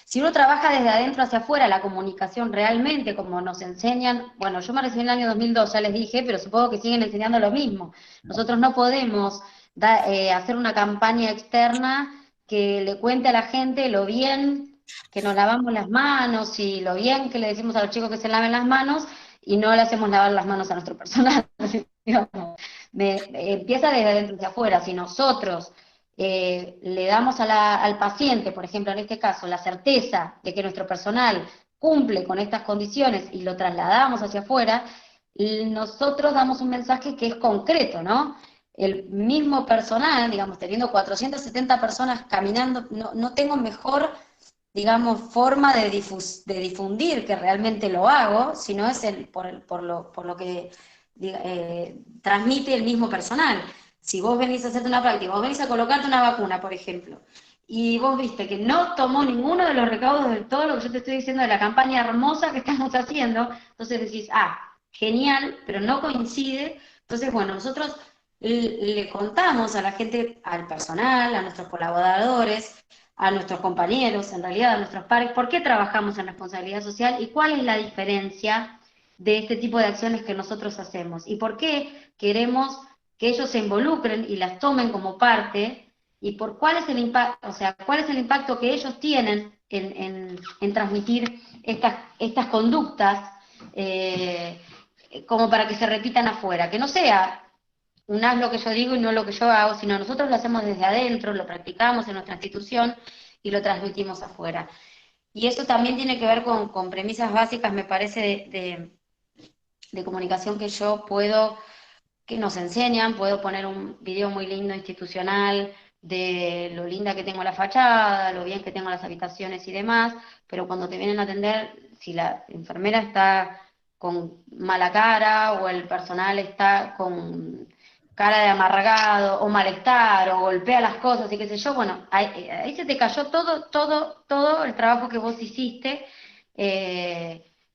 si uno trabaja desde adentro hacia afuera, la comunicación realmente, como nos enseñan, bueno, yo me recibí en el año 2002, ya les dije, pero supongo que siguen enseñando lo mismo. Nosotros no podemos hacer una campaña externa que le cuente a la gente lo bien que nos lavamos las manos y lo bien que le decimos a los chicos que se laven las manos y no le hacemos lavar las manos a nuestro personal. Digamos. Empieza desde adentro hacia afuera. Si nosotros le damos al paciente, por ejemplo, en este caso, la certeza de que nuestro personal cumple con estas condiciones y lo trasladamos hacia afuera, nosotros damos un mensaje que es concreto, ¿no? El mismo personal, digamos, teniendo 470 personas caminando, no tengo mejor, digamos, forma de difundir que realmente lo hago, sino es por lo que transmite el mismo personal. Si vos venís a hacerte una práctica, vos venís a colocarte una vacuna, por ejemplo, y vos viste que no tomó ninguno de los recaudos de todo lo que yo te estoy diciendo de la campaña hermosa que estamos haciendo, entonces decís, genial, pero no coincide. Entonces, bueno, nosotros le contamos a la gente, al personal, a nuestros colaboradores, a nuestros compañeros, en realidad a nuestros pares, por qué trabajamos en responsabilidad social y cuál es la diferencia de este tipo de acciones que nosotros hacemos y por qué queremos que ellos se involucren y las tomen como parte y por cuál es el impacto, o sea, cuál es el impacto que ellos tienen en transmitir estas conductas como para que se repitan afuera, que no sea un haz lo que yo digo y no lo que yo hago, sino nosotros lo hacemos desde adentro, lo practicamos en nuestra institución y lo transmitimos afuera. Y eso también tiene que ver con premisas básicas, me parece, de comunicación que nos enseñan. Puedo poner un video muy lindo institucional de lo linda que tengo la fachada, lo bien que tengo las habitaciones y demás, pero cuando te vienen a atender, si la enfermera está con mala cara o el personal está con cara de amargado o malestar o golpea las cosas y qué sé yo, bueno, ahí se te cayó todo el trabajo que vos hiciste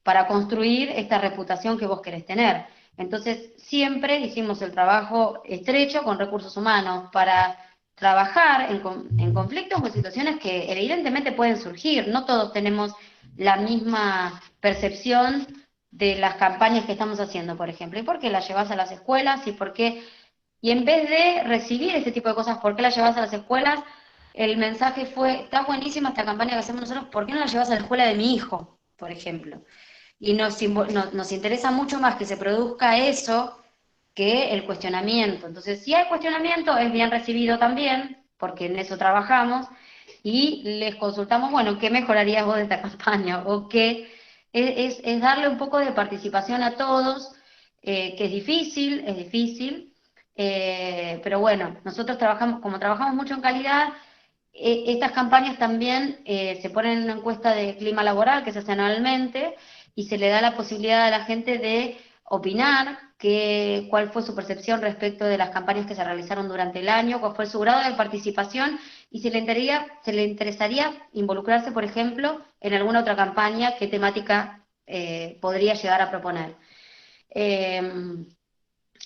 para construir esta reputación que vos querés tener. Entonces siempre hicimos el trabajo estrecho con recursos humanos para trabajar en conflictos o situaciones que evidentemente pueden surgir. No todos tenemos la misma percepción de las campañas que estamos haciendo, por ejemplo. ¿Y por qué las llevas a las escuelas? Y en vez de recibir este tipo de cosas, ¿por qué las llevas a las escuelas? El mensaje fue, está buenísima esta campaña que hacemos nosotros, ¿por qué no la llevas a la escuela de mi hijo, por ejemplo? Y nos interesa mucho más que se produzca eso que el cuestionamiento. Entonces, si hay cuestionamiento, es bien recibido también, porque en eso trabajamos, y les consultamos, bueno, ¿qué mejorarías vos de esta campaña? O qué es darle un poco de participación a todos, que es difícil, pero bueno, nosotros como trabajamos mucho en calidad, estas campañas también se ponen en una encuesta de clima laboral que se hace anualmente y se le da la posibilidad a la gente de opinar cuál fue su percepción respecto de las campañas que se realizaron durante el año, cuál fue su grado de participación y si le interesaría involucrarse, por ejemplo, en alguna otra campaña, qué temática podría llegar a proponer.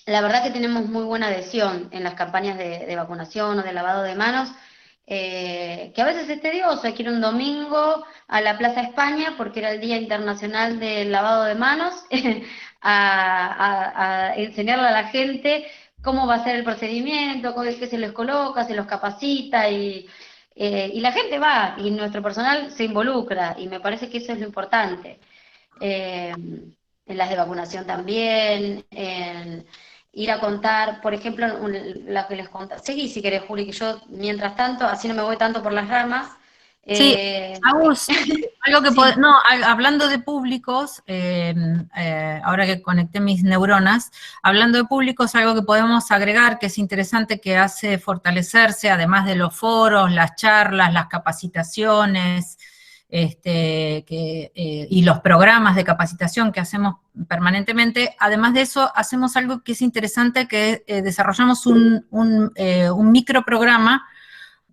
La verdad que tenemos muy buena adhesión en las campañas de vacunación o de lavado de manos, que a veces es tedioso. Hay que ir un domingo a la Plaza España, porque era el Día Internacional del Lavado de Manos, a enseñarle a la gente cómo va a ser el procedimiento, qué se les coloca, se los capacita, y la gente va, y nuestro personal se involucra, y me parece que eso es lo importante. En las de vacunación también, en ir a contar, por ejemplo, la que les conté. Seguí si querés, Juli, que yo, mientras tanto, así no me voy tanto por las ramas. Sí, Agus, algo que Sí. hablando de públicos, ahora que conecté mis neuronas, hablando de públicos, algo que podemos agregar que es interesante, que hace fortalecerse, además de los foros, las charlas, las capacitaciones, y los programas de capacitación que hacemos permanentemente. Además de eso, hacemos algo que es interesante, que desarrollamos un microprograma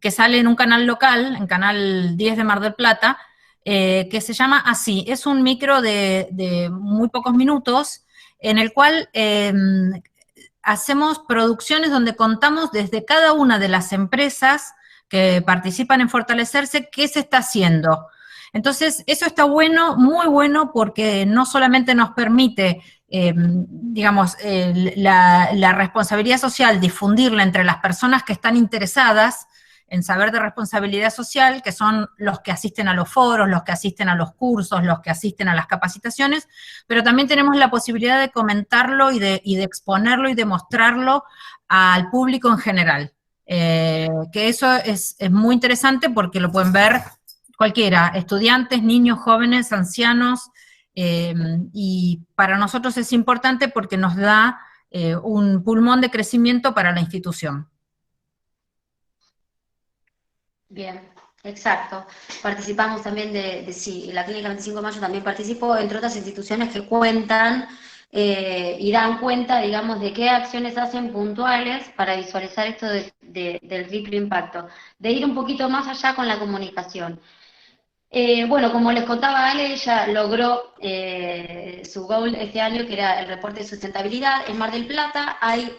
que sale en un canal local, en Canal 10 de Mar del Plata, que se llama Así. Es un micro de muy pocos minutos, en el cual hacemos producciones donde contamos desde cada una de las empresas que participan en Fortalecerse qué se está haciendo. Entonces, eso está bueno, muy bueno, porque no solamente nos permite, digamos, la responsabilidad social, difundirla entre las personas que están interesadas en saber de responsabilidad social, que son los que asisten a los foros, los que asisten a los cursos, los que asisten a las capacitaciones, pero también tenemos la posibilidad de comentarlo y de exponerlo y de mostrarlo al público en general. Que eso es muy interesante porque lo pueden ver cualquiera, estudiantes, niños, jóvenes, ancianos, y para nosotros es importante porque nos da un pulmón de crecimiento para la institución. Bien, exacto. Participamos también sí, la Clínica 25 de Mayo también participó, entre otras instituciones que cuentan y dan cuenta, digamos, de qué acciones hacen puntuales para visualizar esto del triple impacto, de ir un poquito más allá con la comunicación. Bueno, como les contaba Ale, ella logró su goal este año, que era el reporte de sustentabilidad. En Mar del Plata hay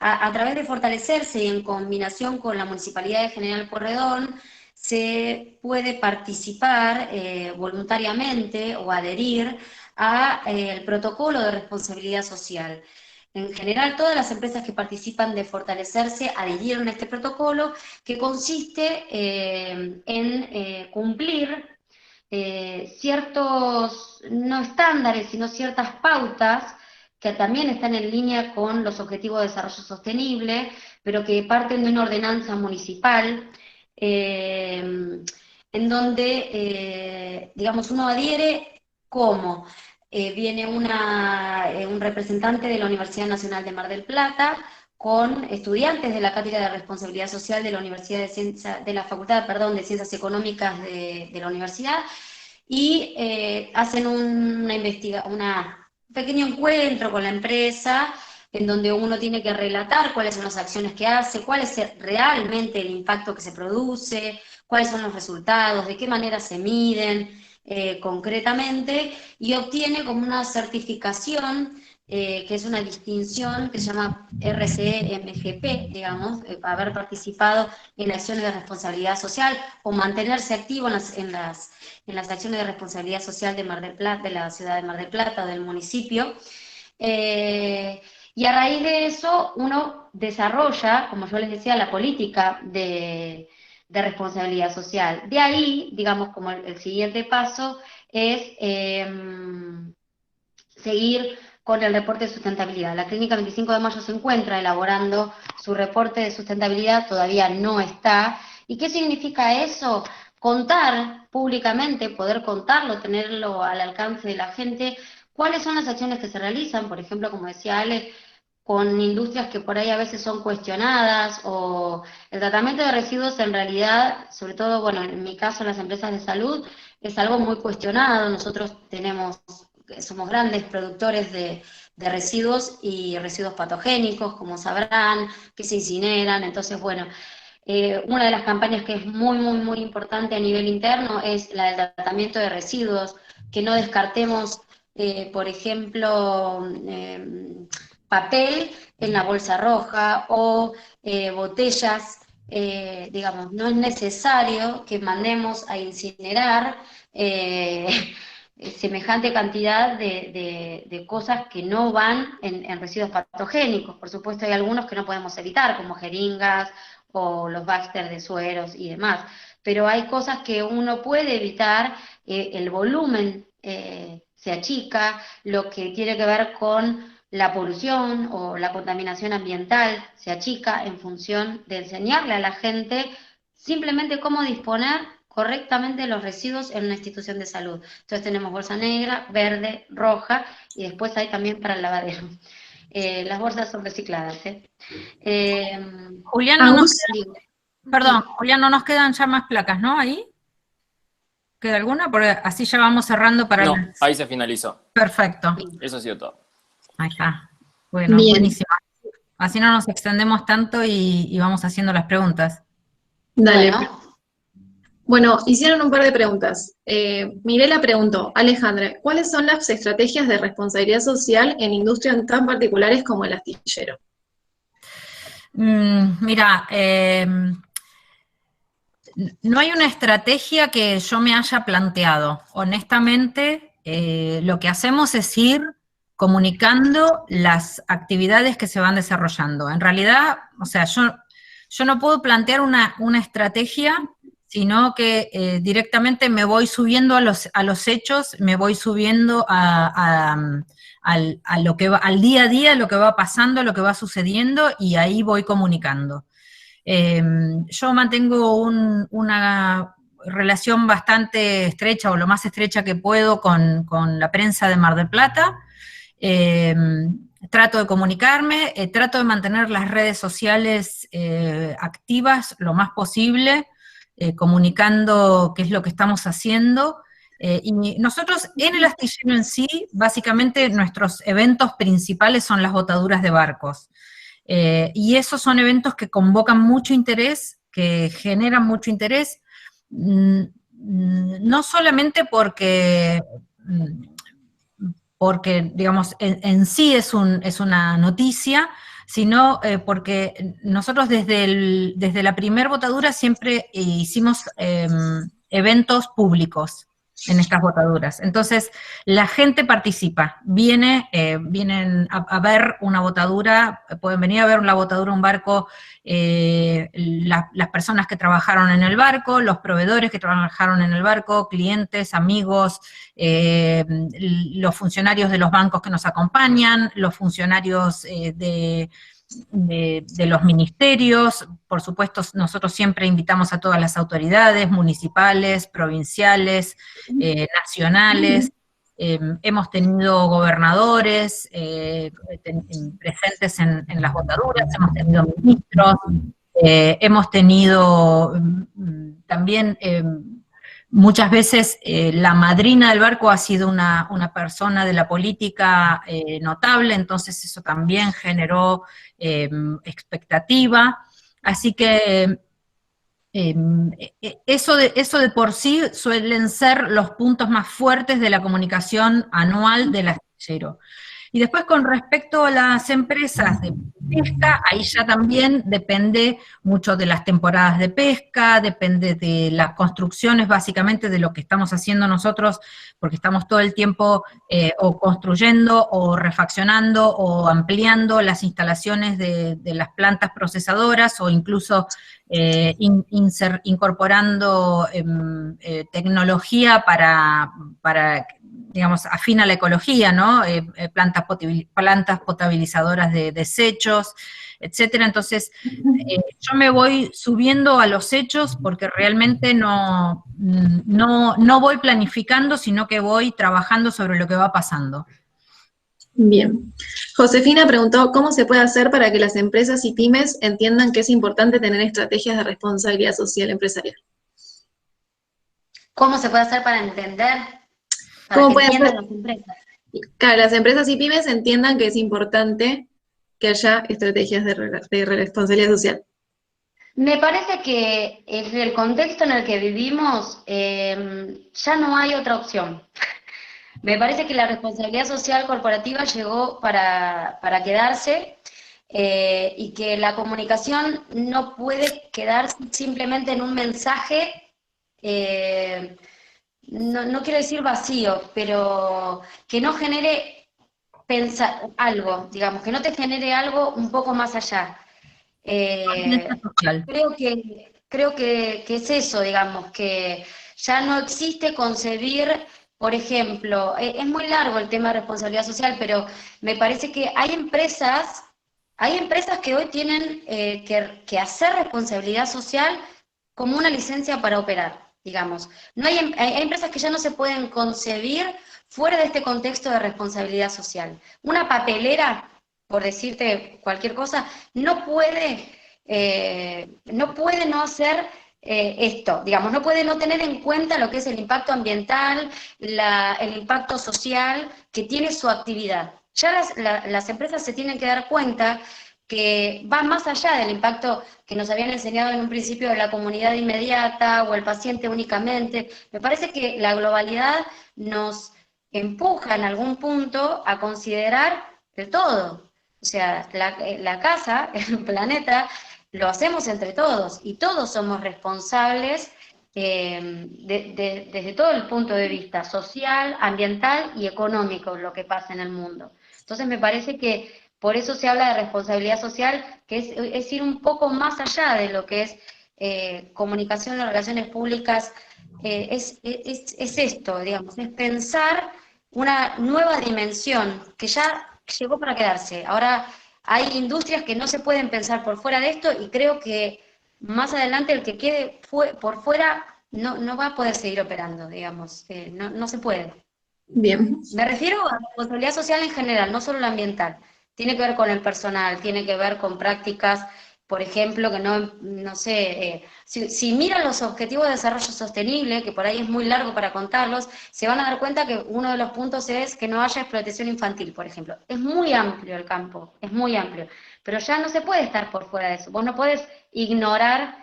a través de fortalecerse y en combinación con la Municipalidad de General Pueyrredón, se puede participar voluntariamente o adherir al protocolo de responsabilidad social. En general, todas las empresas que participan de Fortalecerse adhirieron a este protocolo, que consiste en cumplir ciertos, no estándares, sino ciertas pautas que también están en línea con los Objetivos de Desarrollo Sostenible, pero que parten de una ordenanza municipal, en donde, digamos, uno adhiere como viene un representante de la Universidad Nacional de Mar del Plata con estudiantes de la Cátedra de Responsabilidad Social de la Universidad de la Facultad, perdón, de Ciencias Económicas de la universidad, y hacen un pequeño encuentro con la empresa, en donde uno tiene que relatar cuáles son las acciones que hace, cuál es realmente el impacto que se produce, cuáles son los resultados, de qué manera se miden concretamente, y obtiene como una certificación, que es una distinción que se llama RCE-MGP, digamos, haber participado en acciones de responsabilidad social o mantenerse activo en las acciones de responsabilidad social de Mar del Plata, de la ciudad de Mar del Plata o del municipio. Y a raíz de eso uno desarrolla, como yo les decía, la política de responsabilidad social. De ahí, digamos, como el siguiente paso es seguir con el reporte de sustentabilidad. La Clínica 25 de Mayo se encuentra elaborando su reporte de sustentabilidad, todavía no está. ¿Y qué significa eso? Contar públicamente, poder contarlo, tenerlo al alcance de la gente, cuáles son las acciones que se realizan, por ejemplo, como decía Ale, con industrias que por ahí a veces son cuestionadas, o el tratamiento de residuos en realidad, sobre todo, bueno, en mi caso, en las empresas de salud, es algo muy cuestionado. Nosotros somos grandes productores de residuos y residuos patogénicos, como sabrán, que se incineran. Entonces, bueno, una de las campañas que es muy, muy, muy importante a nivel interno es la del tratamiento de residuos, que no descartemos, por ejemplo, papel en la bolsa roja o botellas, digamos, no es necesario que mandemos a incinerar semejante cantidad de cosas que no van en residuos patogénicos. Por supuesto hay algunos que no podemos evitar, como jeringas o los Baxter de sueros y demás, pero hay cosas que uno puede evitar, el volumen se achica, lo que tiene que ver con la polución o la contaminación ambiental se achica en función de enseñarle a la gente simplemente cómo disponer correctamente los residuos en una institución de salud. Entonces tenemos bolsa negra, verde, roja, y después hay también para el lavadero. Las bolsas son recicladas. Julián, Julián, no nos quedan ya más placas, ¿no? ¿Ahí? ¿Queda alguna? Porque así ya vamos cerrando para... No, ahí se finalizó. Perfecto. Eso ha sido todo. Ahí está. Bueno, bien. Buenísimo. Así no nos extendemos tanto y vamos haciendo las preguntas. Dale. Bueno, hicieron un par de preguntas. Mirela preguntó, Alejandra, ¿cuáles son las estrategias de responsabilidad social en industrias tan particulares como el astillero? Mira, no hay una estrategia que yo me haya planteado. Honestamente, lo que hacemos es ir comunicando las actividades que se van desarrollando. En realidad, o sea, yo yo no puedo plantear una estrategia, sino que directamente me voy subiendo a los hechos, me voy subiendo a lo que va, al día a día, lo que va pasando, lo que va sucediendo, y ahí voy comunicando. Yo mantengo una relación bastante estrecha, o lo más estrecha que puedo, con la prensa de Mar del Plata. Trato de comunicarme, trato de mantener las redes sociales activas lo más posible, comunicando qué es lo que estamos haciendo. Y nosotros en el astillero en sí, básicamente nuestros eventos principales son las botaduras de barcos. Y esos son eventos que convocan mucho interés, que generan mucho interés, no solamente porque digamos, en sí es una noticia, sino porque nosotros desde la primer botadura siempre hicimos eventos públicos en estas botaduras. Entonces, la gente participa, vienen a ver una botadura, pueden venir a ver una botadura, un barco, las personas que trabajaron en el barco, los proveedores que trabajaron en el barco, clientes, amigos, los funcionarios de los bancos que nos acompañan, los funcionarios de los ministerios. Por supuesto, nosotros siempre invitamos a todas las autoridades municipales, provinciales, nacionales. Hemos tenido gobernadores presentes en las botaduras, hemos tenido ministros, hemos tenido también muchas veces la madrina del barco ha sido una persona de la política notable, entonces eso también generó expectativa. Así que eso de por sí suelen ser los puntos más fuertes de la comunicación anual del astillero. Y después, con respecto a las empresas de pesca, ahí ya también depende mucho de las temporadas de pesca, depende de las construcciones, básicamente de lo que estamos haciendo nosotros, porque estamos todo el tiempo o construyendo, o refaccionando, o ampliando las instalaciones de las plantas procesadoras, o incluso incorporando tecnología para digamos, afín a la ecología, ¿no? Plantas potabilizadoras de desechos, etcétera. Entonces, yo me voy subiendo a los hechos porque realmente no voy planificando, sino que voy trabajando sobre lo que va pasando. Bien. Josefina preguntó, ¿cómo se puede hacer para que las empresas y pymes entiendan que es importante tener estrategias de responsabilidad social empresarial? ¿Cómo se puede hacer para entender? Para ¿Cómo que puede entiendan hacer? las empresas. Claro, las empresas y pymes entiendan que es importante que haya estrategias de responsabilidad social. Me parece que en el contexto en el que vivimos ya no hay otra opción. Me parece que la responsabilidad social corporativa llegó para quedarse y que la comunicación no puede quedarse simplemente en un mensaje, no quiero decir vacío, pero que no genere algo, digamos, que no te genere algo un poco más allá. Creo que es eso, digamos, que ya no existe concebir, por ejemplo, es muy largo el tema de responsabilidad social, pero me parece que hay empresas que hoy tienen que hacer responsabilidad social como una licencia para operar, digamos. No hay empresas que ya no se pueden concebir fuera de este contexto de responsabilidad social. Una papelera, por decirte cualquier cosa, no puede no hacer esto, digamos, no puede no tener en cuenta lo que es el impacto ambiental, el impacto social que tiene su actividad. Ya las empresas se tienen que dar cuenta que va más allá del impacto que nos habían enseñado en un principio de la comunidad inmediata o el paciente únicamente. Me parece que la globalidad nos empuja en algún punto a considerar el todo. O sea, la casa, el planeta, lo hacemos entre todos y todos somos responsables desde todo el punto de vista social, ambiental y económico, lo que pasa en el mundo. Entonces me parece que Por eso se habla de responsabilidad social, que es ir un poco más allá de lo que es comunicación de relaciones públicas, es esto, digamos, es pensar una nueva dimensión que ya llegó para quedarse. Ahora hay industrias que no se pueden pensar por fuera de esto y creo que más adelante el que quede por fuera no va a poder seguir operando, digamos, no se puede. Bien, Me refiero a responsabilidad social en general, no solo la ambiental. Tiene que ver con el personal, tiene que ver con prácticas, por ejemplo, que no sé, si miran los objetivos de desarrollo sostenible, que por ahí es muy largo para contarlos, se van a dar cuenta que uno de los puntos es que no haya explotación infantil, por ejemplo. Es muy amplio el campo, es muy amplio, pero ya no se puede estar por fuera de eso. Vos no podés ignorar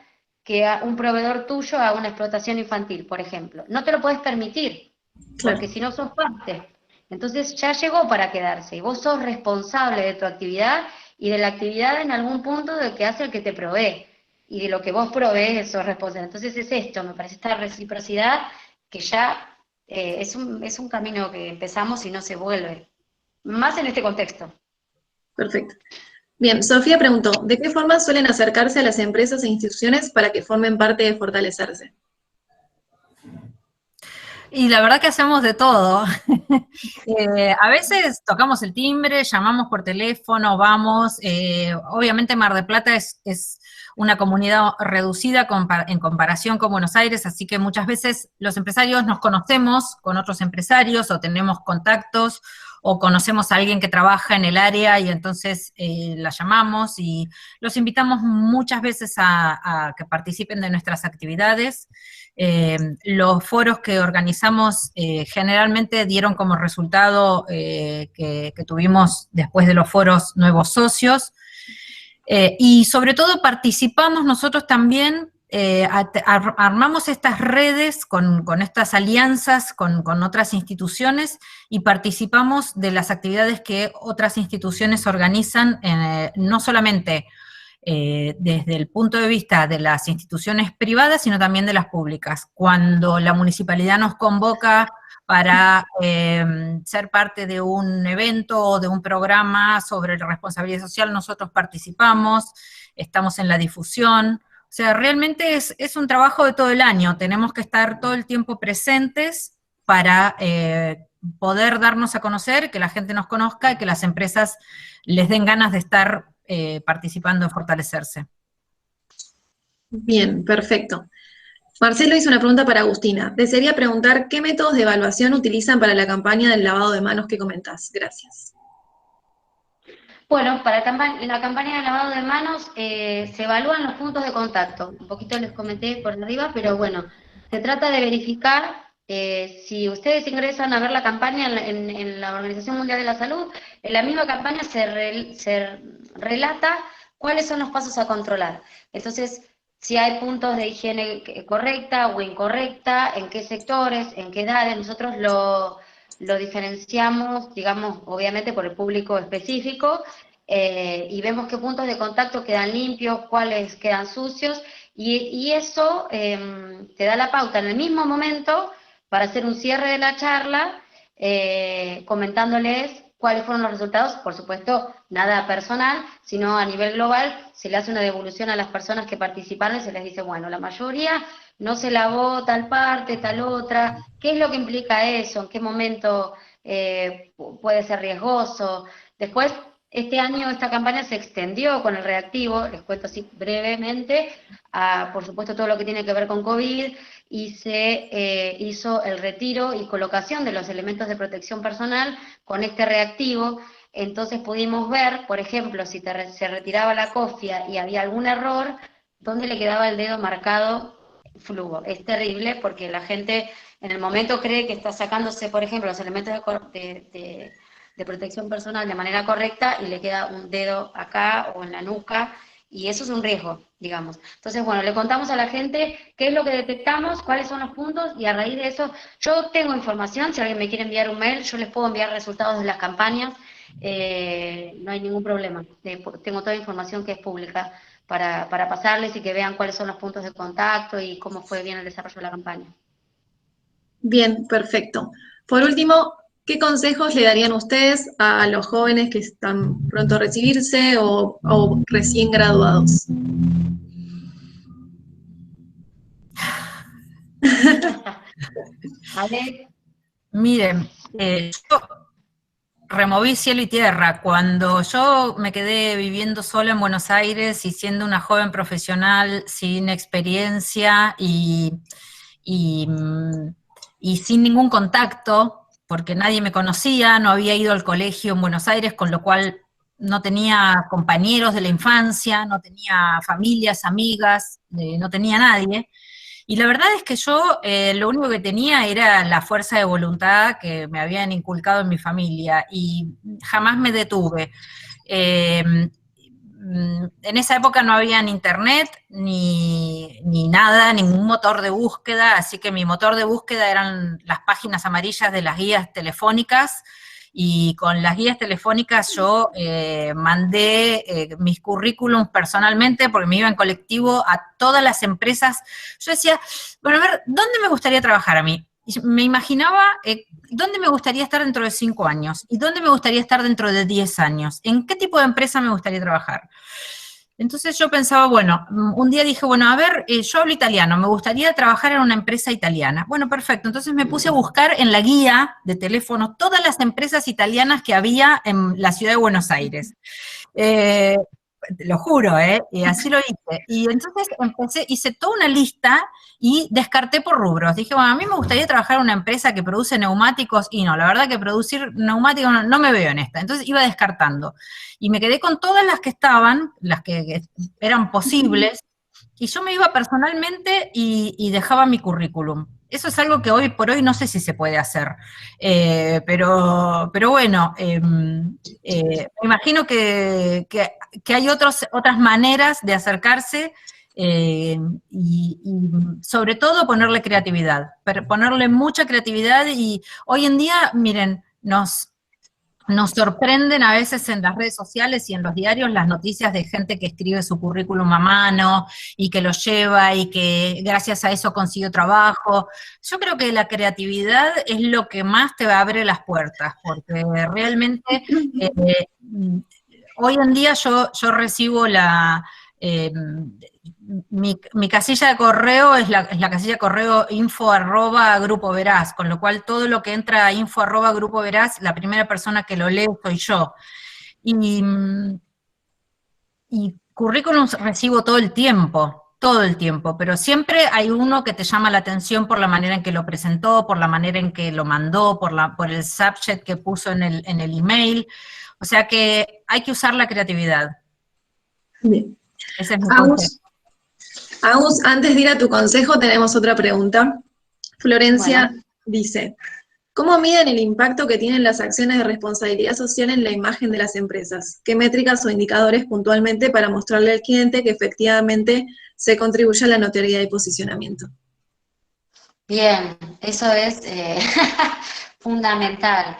que un proveedor tuyo haga una explotación infantil, por ejemplo. No te lo podés permitir, claro. porque si no sos parte. Entonces ya llegó para quedarse y vos sos responsable de tu actividad y de la actividad en algún punto de que hace el que te provee y de lo que vos provees sos responsable. Entonces es esto, me parece esta reciprocidad que ya es un camino que empezamos y no se vuelve, más en este contexto. Perfecto. Bien, Sofía preguntó, ¿de qué forma suelen acercarse a las empresas e instituciones para que formen parte de Fortalecerse? Y la verdad que hacemos de todo. A veces tocamos el timbre, llamamos por teléfono, vamos. Obviamente Mar del Plata es una comunidad reducida en comparación con Buenos Aires, así que muchas veces los empresarios nos conocemos con otros empresarios o tenemos contactos o conocemos a alguien que trabaja en el área y entonces la llamamos y los invitamos muchas veces a que participen de nuestras actividades. Los foros que organizamos generalmente dieron como resultado que tuvimos después de los foros nuevos socios, y sobre todo participamos nosotros también, armamos estas redes con estas alianzas con otras instituciones y participamos de las actividades que otras instituciones organizan, no solamente desde el punto de vista de las instituciones privadas, sino también de las públicas. Cuando la municipalidad nos convoca para ser parte de un evento o de un programa sobre la responsabilidad social, nosotros participamos, estamos en la difusión. O sea, realmente es un trabajo de todo el año, tenemos que estar todo el tiempo presentes para poder darnos a conocer, que la gente nos conozca y que las empresas les den ganas de estar participando en Fortalecerse. Bien, perfecto. Marcelo hizo una pregunta para Agustina. Desearía preguntar qué métodos de evaluación utilizan para la campaña del lavado de manos que comentás. Gracias. Bueno, para la campaña de lavado de manos se evalúan los puntos de contacto. Un poquito les comenté por arriba, pero bueno, se trata de verificar si ustedes ingresan a ver la campaña en la Organización Mundial de la Salud, en la misma campaña se relata cuáles son los pasos a controlar. Entonces, si hay puntos de higiene correcta o incorrecta, en qué sectores, en qué edades, nosotros lo diferenciamos, digamos, obviamente por el público específico, y vemos qué puntos de contacto quedan limpios, cuáles quedan sucios, y eso te da la pauta en el mismo momento para hacer un cierre de la charla, comentándoles cuáles fueron los resultados, por supuesto, nada personal, sino a nivel global, se le hace una devolución a las personas que participaron y se les dice, bueno, la mayoría no se lavó tal parte, tal otra, ¿qué es lo que implica eso? ¿En qué momento puede ser riesgoso? Después, este año esta campaña se extendió con el reactivo, les cuento así brevemente, a, por supuesto, todo lo que tiene que ver con COVID, y se hizo el retiro y colocación de los elementos de protección personal con este reactivo. Entonces pudimos ver, por ejemplo, si se retiraba la cofia y había algún error, dónde le quedaba el dedo marcado flujo. Es terrible porque la gente en el momento cree que está sacándose, por ejemplo, los elementos de protección personal de manera correcta y le queda un dedo acá o en la nuca, y eso es un riesgo, digamos. Entonces, bueno, le contamos a la gente qué es lo que detectamos, cuáles son los puntos, y a raíz de eso, yo tengo información, si alguien me quiere enviar un mail, yo les puedo enviar resultados de las campañas, no hay ningún problema. Tengo toda información que es pública para pasarles y que vean cuáles son los puntos de contacto y cómo fue bien el desarrollo de la campaña. Bien, perfecto. Por último, ¿Qué consejos le darían ustedes a los jóvenes que están pronto a recibirse o recién graduados? Ale, Miren, yo removí cielo y tierra. Cuando yo me quedé viviendo sola en Buenos Aires y siendo una joven profesional sin experiencia y, mm, y sin ningún contacto, porque nadie me conocía, no había ido al colegio en Buenos Aires, con lo cual no tenía compañeros de la infancia, no tenía familias, amigas, no tenía nadie. Y la verdad es que yo lo único que tenía era la fuerza de voluntad que me habían inculcado en mi familia y jamás me detuve. Eh, en esa época no había ni internet ni nada, ningún motor de búsqueda, así que mi motor de búsqueda eran las páginas amarillas de las guías telefónicas, y con las guías telefónicas yo mandé mis currículums personalmente, porque me iba en colectivo a todas las empresas. Yo decía, bueno, a ver, ¿dónde me gustaría trabajar a mí? Y me imaginaba dónde me gustaría estar dentro de 5 años y dónde me gustaría estar dentro de 10 años, en qué tipo de empresa me gustaría trabajar. Entonces yo pensaba, bueno, un día dije, bueno, a ver, yo hablo italiano, me gustaría trabajar en una empresa italiana. Bueno, perfecto, entonces me puse a buscar en la guía de teléfono todas las empresas italianas que había en la ciudad de Buenos Aires. Eh, Te lo juro, ¿eh? Y así lo hice. Y entonces hice toda una lista y descarté por rubros. Dije, bueno, a mí me gustaría trabajar en una empresa que produce neumáticos, y no, la verdad que producir neumáticos no me veo en esta. Entonces iba descartando. Y me quedé con todas las que estaban, las que eran posibles, y yo me iba personalmente y dejaba mi currículum. Eso es algo que hoy por hoy no sé si se puede hacer. Pero bueno, me imagino que hay otras maneras de acercarse, y sobre todo ponerle creatividad, ponerle mucha creatividad. Y hoy en día, miren, nos sorprenden a veces en las redes sociales y en los diarios las noticias de gente que escribe su currículum a mano y que lo lleva y que gracias a eso consiguió trabajo. Yo creo que la creatividad es lo que más te abre las puertas, porque realmente hoy en día yo recibo mi casilla de correo es la casilla de correo info@Grupo Veraz, con lo cual todo lo que entra a info@Grupo Veraz, la primera persona que lo lee soy yo. Y currículums recibo todo el tiempo, pero siempre hay uno que te llama la atención por la manera en que lo presentó, por la manera en que lo mandó, por el subject que puso en el email. O sea que hay que usar la creatividad. Bien. Ese es mi consejo. Agus, antes de ir a tu consejo, tenemos otra pregunta. Florencia dice, ¿cómo miden el impacto que tienen las acciones de responsabilidad social en la imagen de las empresas? ¿Qué métricas o indicadores puntualmente para mostrarle al cliente que efectivamente se contribuye a la notoriedad y posicionamiento? bien, eso es fundamental.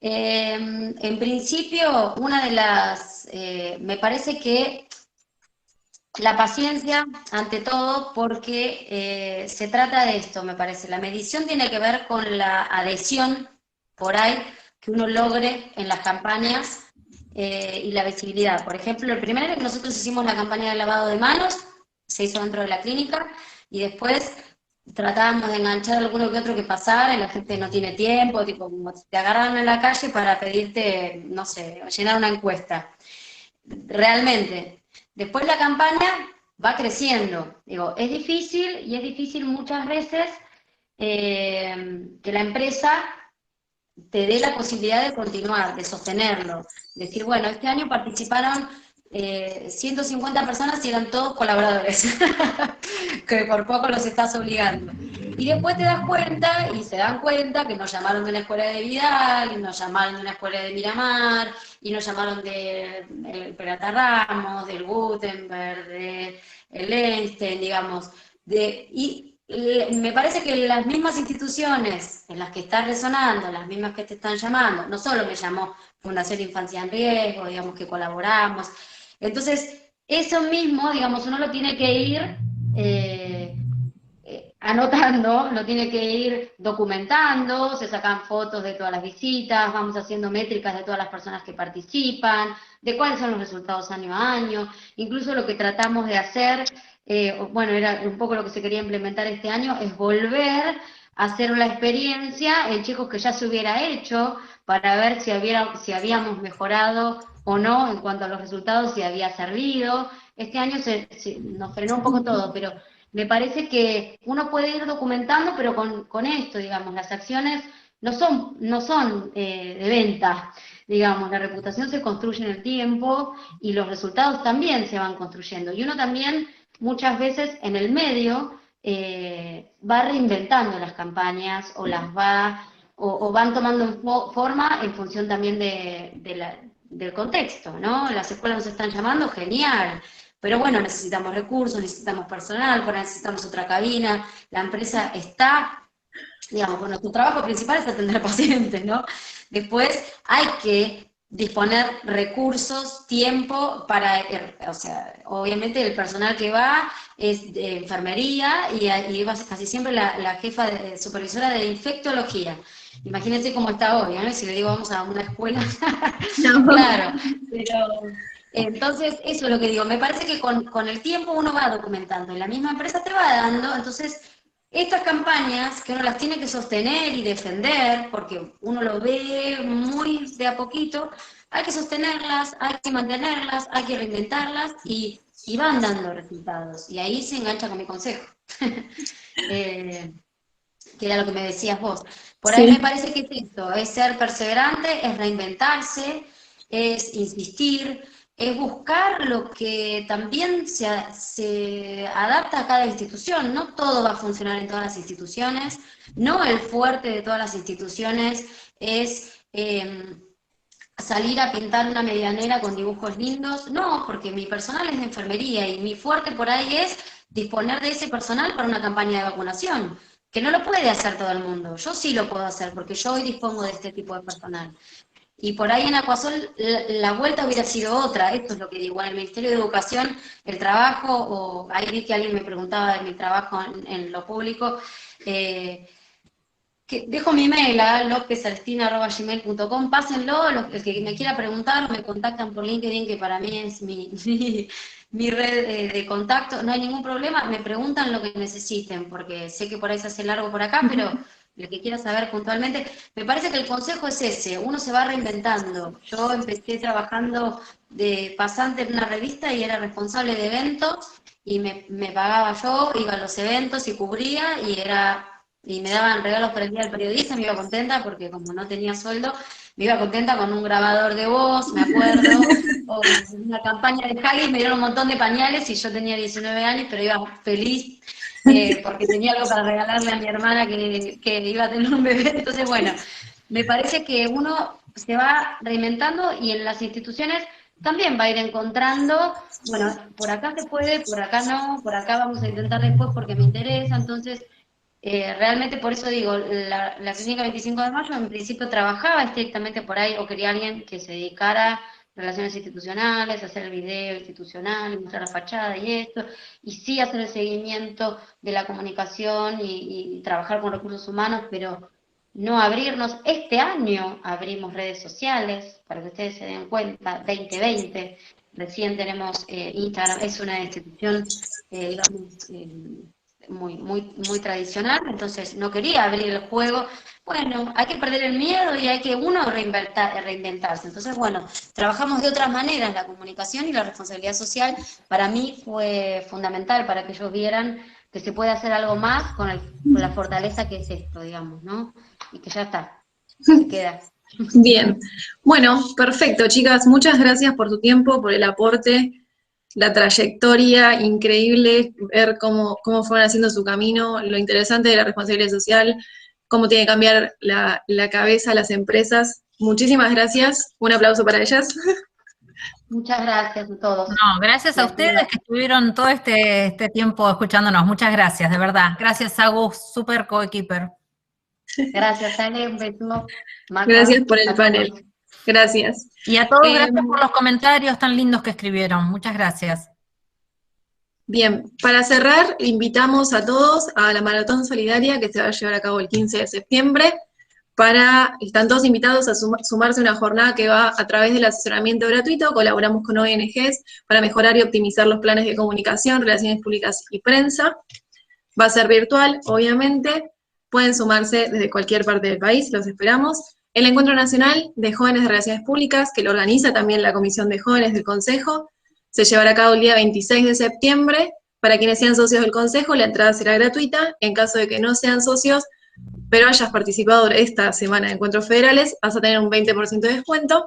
En principio, una de las, me parece que la paciencia, ante todo, porque se trata de esto, me parece. La medición tiene que ver con la adhesión por ahí que uno logre en las campañas y la visibilidad. Por ejemplo, el primer año que nosotros hicimos la campaña de lavado de manos, se hizo dentro de la clínica, y después tratábamos de enganchar a alguno que otro que pasara, y la gente no tiene tiempo, tipo, como te agarran en la calle para pedirte, no sé, llenar una encuesta. Realmente. Después la campaña va creciendo. Digo, es difícil, y es difícil muchas veces que la empresa te dé la posibilidad de continuar, de sostenerlo. Decir, bueno, este año participaron 150 personas y eran todos colaboradores, que por poco los estás obligando. Y después te das cuenta, y se dan cuenta, que nos llamaron de una escuela de Vidal, y nos llamaron de una escuela de Miramar, y nos llamaron del Peralta Ramos, del Gutenberg, del Einstein, digamos. Y me parece que las mismas instituciones en las que estás resonando, las mismas que te están llamando, no solo me llamó Fundación Infancia en Riesgo, digamos que colaboramos. Entonces, eso mismo, digamos, uno lo tiene que ir anotando, lo tiene que ir documentando, se sacan fotos de todas las visitas, vamos haciendo métricas de todas las personas que participan, de cuáles son los resultados año a año, incluso lo que tratamos de hacer, bueno, era un poco lo que se quería implementar este año, es volver a hacer la experiencia en chicos que ya se hubiera hecho, para ver si habíamos mejorado o no en cuanto a los resultados, si había servido. Este año nos frenó un poco todo, pero me parece que uno puede ir documentando, pero con esto, digamos, las acciones no son de venta, digamos, la reputación se construye en el tiempo y los resultados también se van construyendo. Y uno también, muchas veces, en el medio, va reinventando las campañas o las o van tomando forma en función también del contexto, ¿no? Las escuelas nos están llamando, genial. Pero bueno, necesitamos recursos, necesitamos personal, necesitamos otra cabina, la empresa está, digamos, bueno, tu trabajo principal es atender pacientes, ¿no? Después hay que disponer recursos, tiempo para, o sea, obviamente el personal que va es de enfermería y va casi siempre la jefa supervisora de infectología. Imagínense cómo está hoy, ¿no? Si le digo vamos a una escuela, No. claro, pero... Entonces, eso es lo que digo, me parece que con el tiempo uno va documentando y la misma empresa te va dando, entonces estas campañas que uno las tiene que sostener y defender, porque uno lo ve muy de a poquito, hay que sostenerlas, hay que mantenerlas, hay que reinventarlas y van dando resultados. Y ahí se engancha con mi consejo, que era lo que me decías vos. Por ahí me parece que es esto, es ser perseverante, es reinventarse, es insistir, es buscar lo que también se adapta a cada institución. No todo va a funcionar en todas las instituciones, no el fuerte de todas las instituciones es salir a pintar una medianera con dibujos lindos, no, porque mi personal es de enfermería y mi fuerte por ahí es disponer de ese personal para una campaña de vacunación, que no lo puede hacer todo el mundo. Yo sí lo puedo hacer porque yo hoy dispongo de este tipo de personal. Y por ahí en Aquasol la vuelta hubiera sido otra, esto es lo que digo, en el Ministerio de Educación, el trabajo, o ahí vi que alguien me preguntaba de mi trabajo en lo público, dejo mi mail a lopezalestina@gmail.com, pásenlo, el que me quiera preguntar, me contactan por LinkedIn, que para mí es mi red de contacto, no hay ningún problema, me preguntan lo que necesiten, porque sé que por ahí se hace largo por acá, pero lo que quiera saber puntualmente, me parece que el consejo es ese, uno se va reinventando. Yo empecé trabajando de pasante en una revista y era responsable de eventos, y me pagaba yo, iba a los eventos y cubría, y me daban regalos para el día del periodista, me iba contenta porque como no tenía sueldo, me iba contenta con un grabador de voz, me acuerdo, o una campaña de Haggis, me dieron un montón de pañales y yo tenía 19 años, pero iba feliz porque tenía algo para regalarle a mi hermana que iba a tener un bebé. Entonces, bueno, me parece que uno se va reinventando y en las instituciones también va a ir encontrando, bueno, por acá se puede, por acá no, por acá vamos a intentar después porque me interesa, entonces... realmente por eso digo, la Clínica 25 de Mayo en principio trabajaba estrictamente por ahí, o quería alguien que se dedicara a relaciones institucionales, a hacer el video institucional, mostrar la fachada y esto, y sí hacer el seguimiento de la comunicación y trabajar con recursos humanos, pero no abrirnos. Este año abrimos redes sociales, para que ustedes se den cuenta, 2020, recién tenemos Instagram, es una institución, digamos, muy tradicional, entonces no quería abrir el juego. Bueno, hay que perder el miedo y hay que uno reinventarse. Entonces, bueno, trabajamos de otras maneras, la comunicación y la responsabilidad social para mí fue fundamental para que ellos vieran que se puede hacer algo más con la fortaleza que es esto, digamos, ¿no? Y que ya está, se queda. Bien, bueno, perfecto, chicas, muchas gracias por tu tiempo, por el aporte, la trayectoria, increíble ver cómo fueron haciendo su camino, lo interesante de la responsabilidad social, cómo tiene que cambiar la cabeza a las empresas. Muchísimas gracias, un aplauso para ellas. Muchas gracias a todos. No, gracias a ustedes que estuvieron todo este tiempo escuchándonos. Muchas gracias, de verdad. Gracias, Agus, super coequiper. Gracias, Ale, un beso. Maca, Gracias por el panel. todos. Gracias. Y a todos, gracias por los comentarios tan lindos que escribieron. Muchas gracias. Bien, para cerrar, invitamos a todos a la Maratón Solidaria que se va a llevar a cabo el 15 de septiembre. Están todos invitados a sumarse a una jornada que va a través del asesoramiento gratuito. Colaboramos con ONGs para mejorar y optimizar los planes de comunicación, relaciones públicas y prensa. Va a ser virtual, obviamente. Pueden sumarse desde cualquier parte del país, los esperamos. El Encuentro Nacional de Jóvenes de Relaciones Públicas, que lo organiza también la Comisión de Jóvenes del Consejo, se llevará a cabo el día 26 de septiembre. Para quienes sean socios del Consejo, la entrada será gratuita. En caso de que no sean socios, pero hayas participado esta semana de Encuentros Federales, vas a tener un 20% de descuento.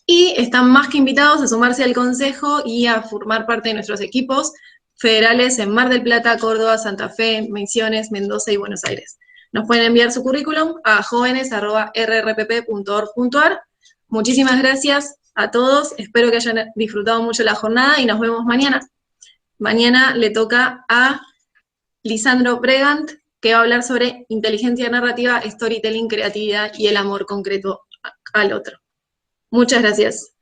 Y están más que invitados a sumarse al Consejo y a formar parte de nuestros equipos federales en Mar del Plata, Córdoba, Santa Fe, Misiones, Mendoza y Buenos Aires. Nos pueden enviar su currículum a jóvenes@rrpp.org.ar. Muchísimas gracias a todos, espero que hayan disfrutado mucho la jornada y nos vemos mañana. Mañana le toca a Lisandro Bregant, que va a hablar sobre inteligencia narrativa, storytelling, creatividad y el amor concreto al otro. Muchas gracias.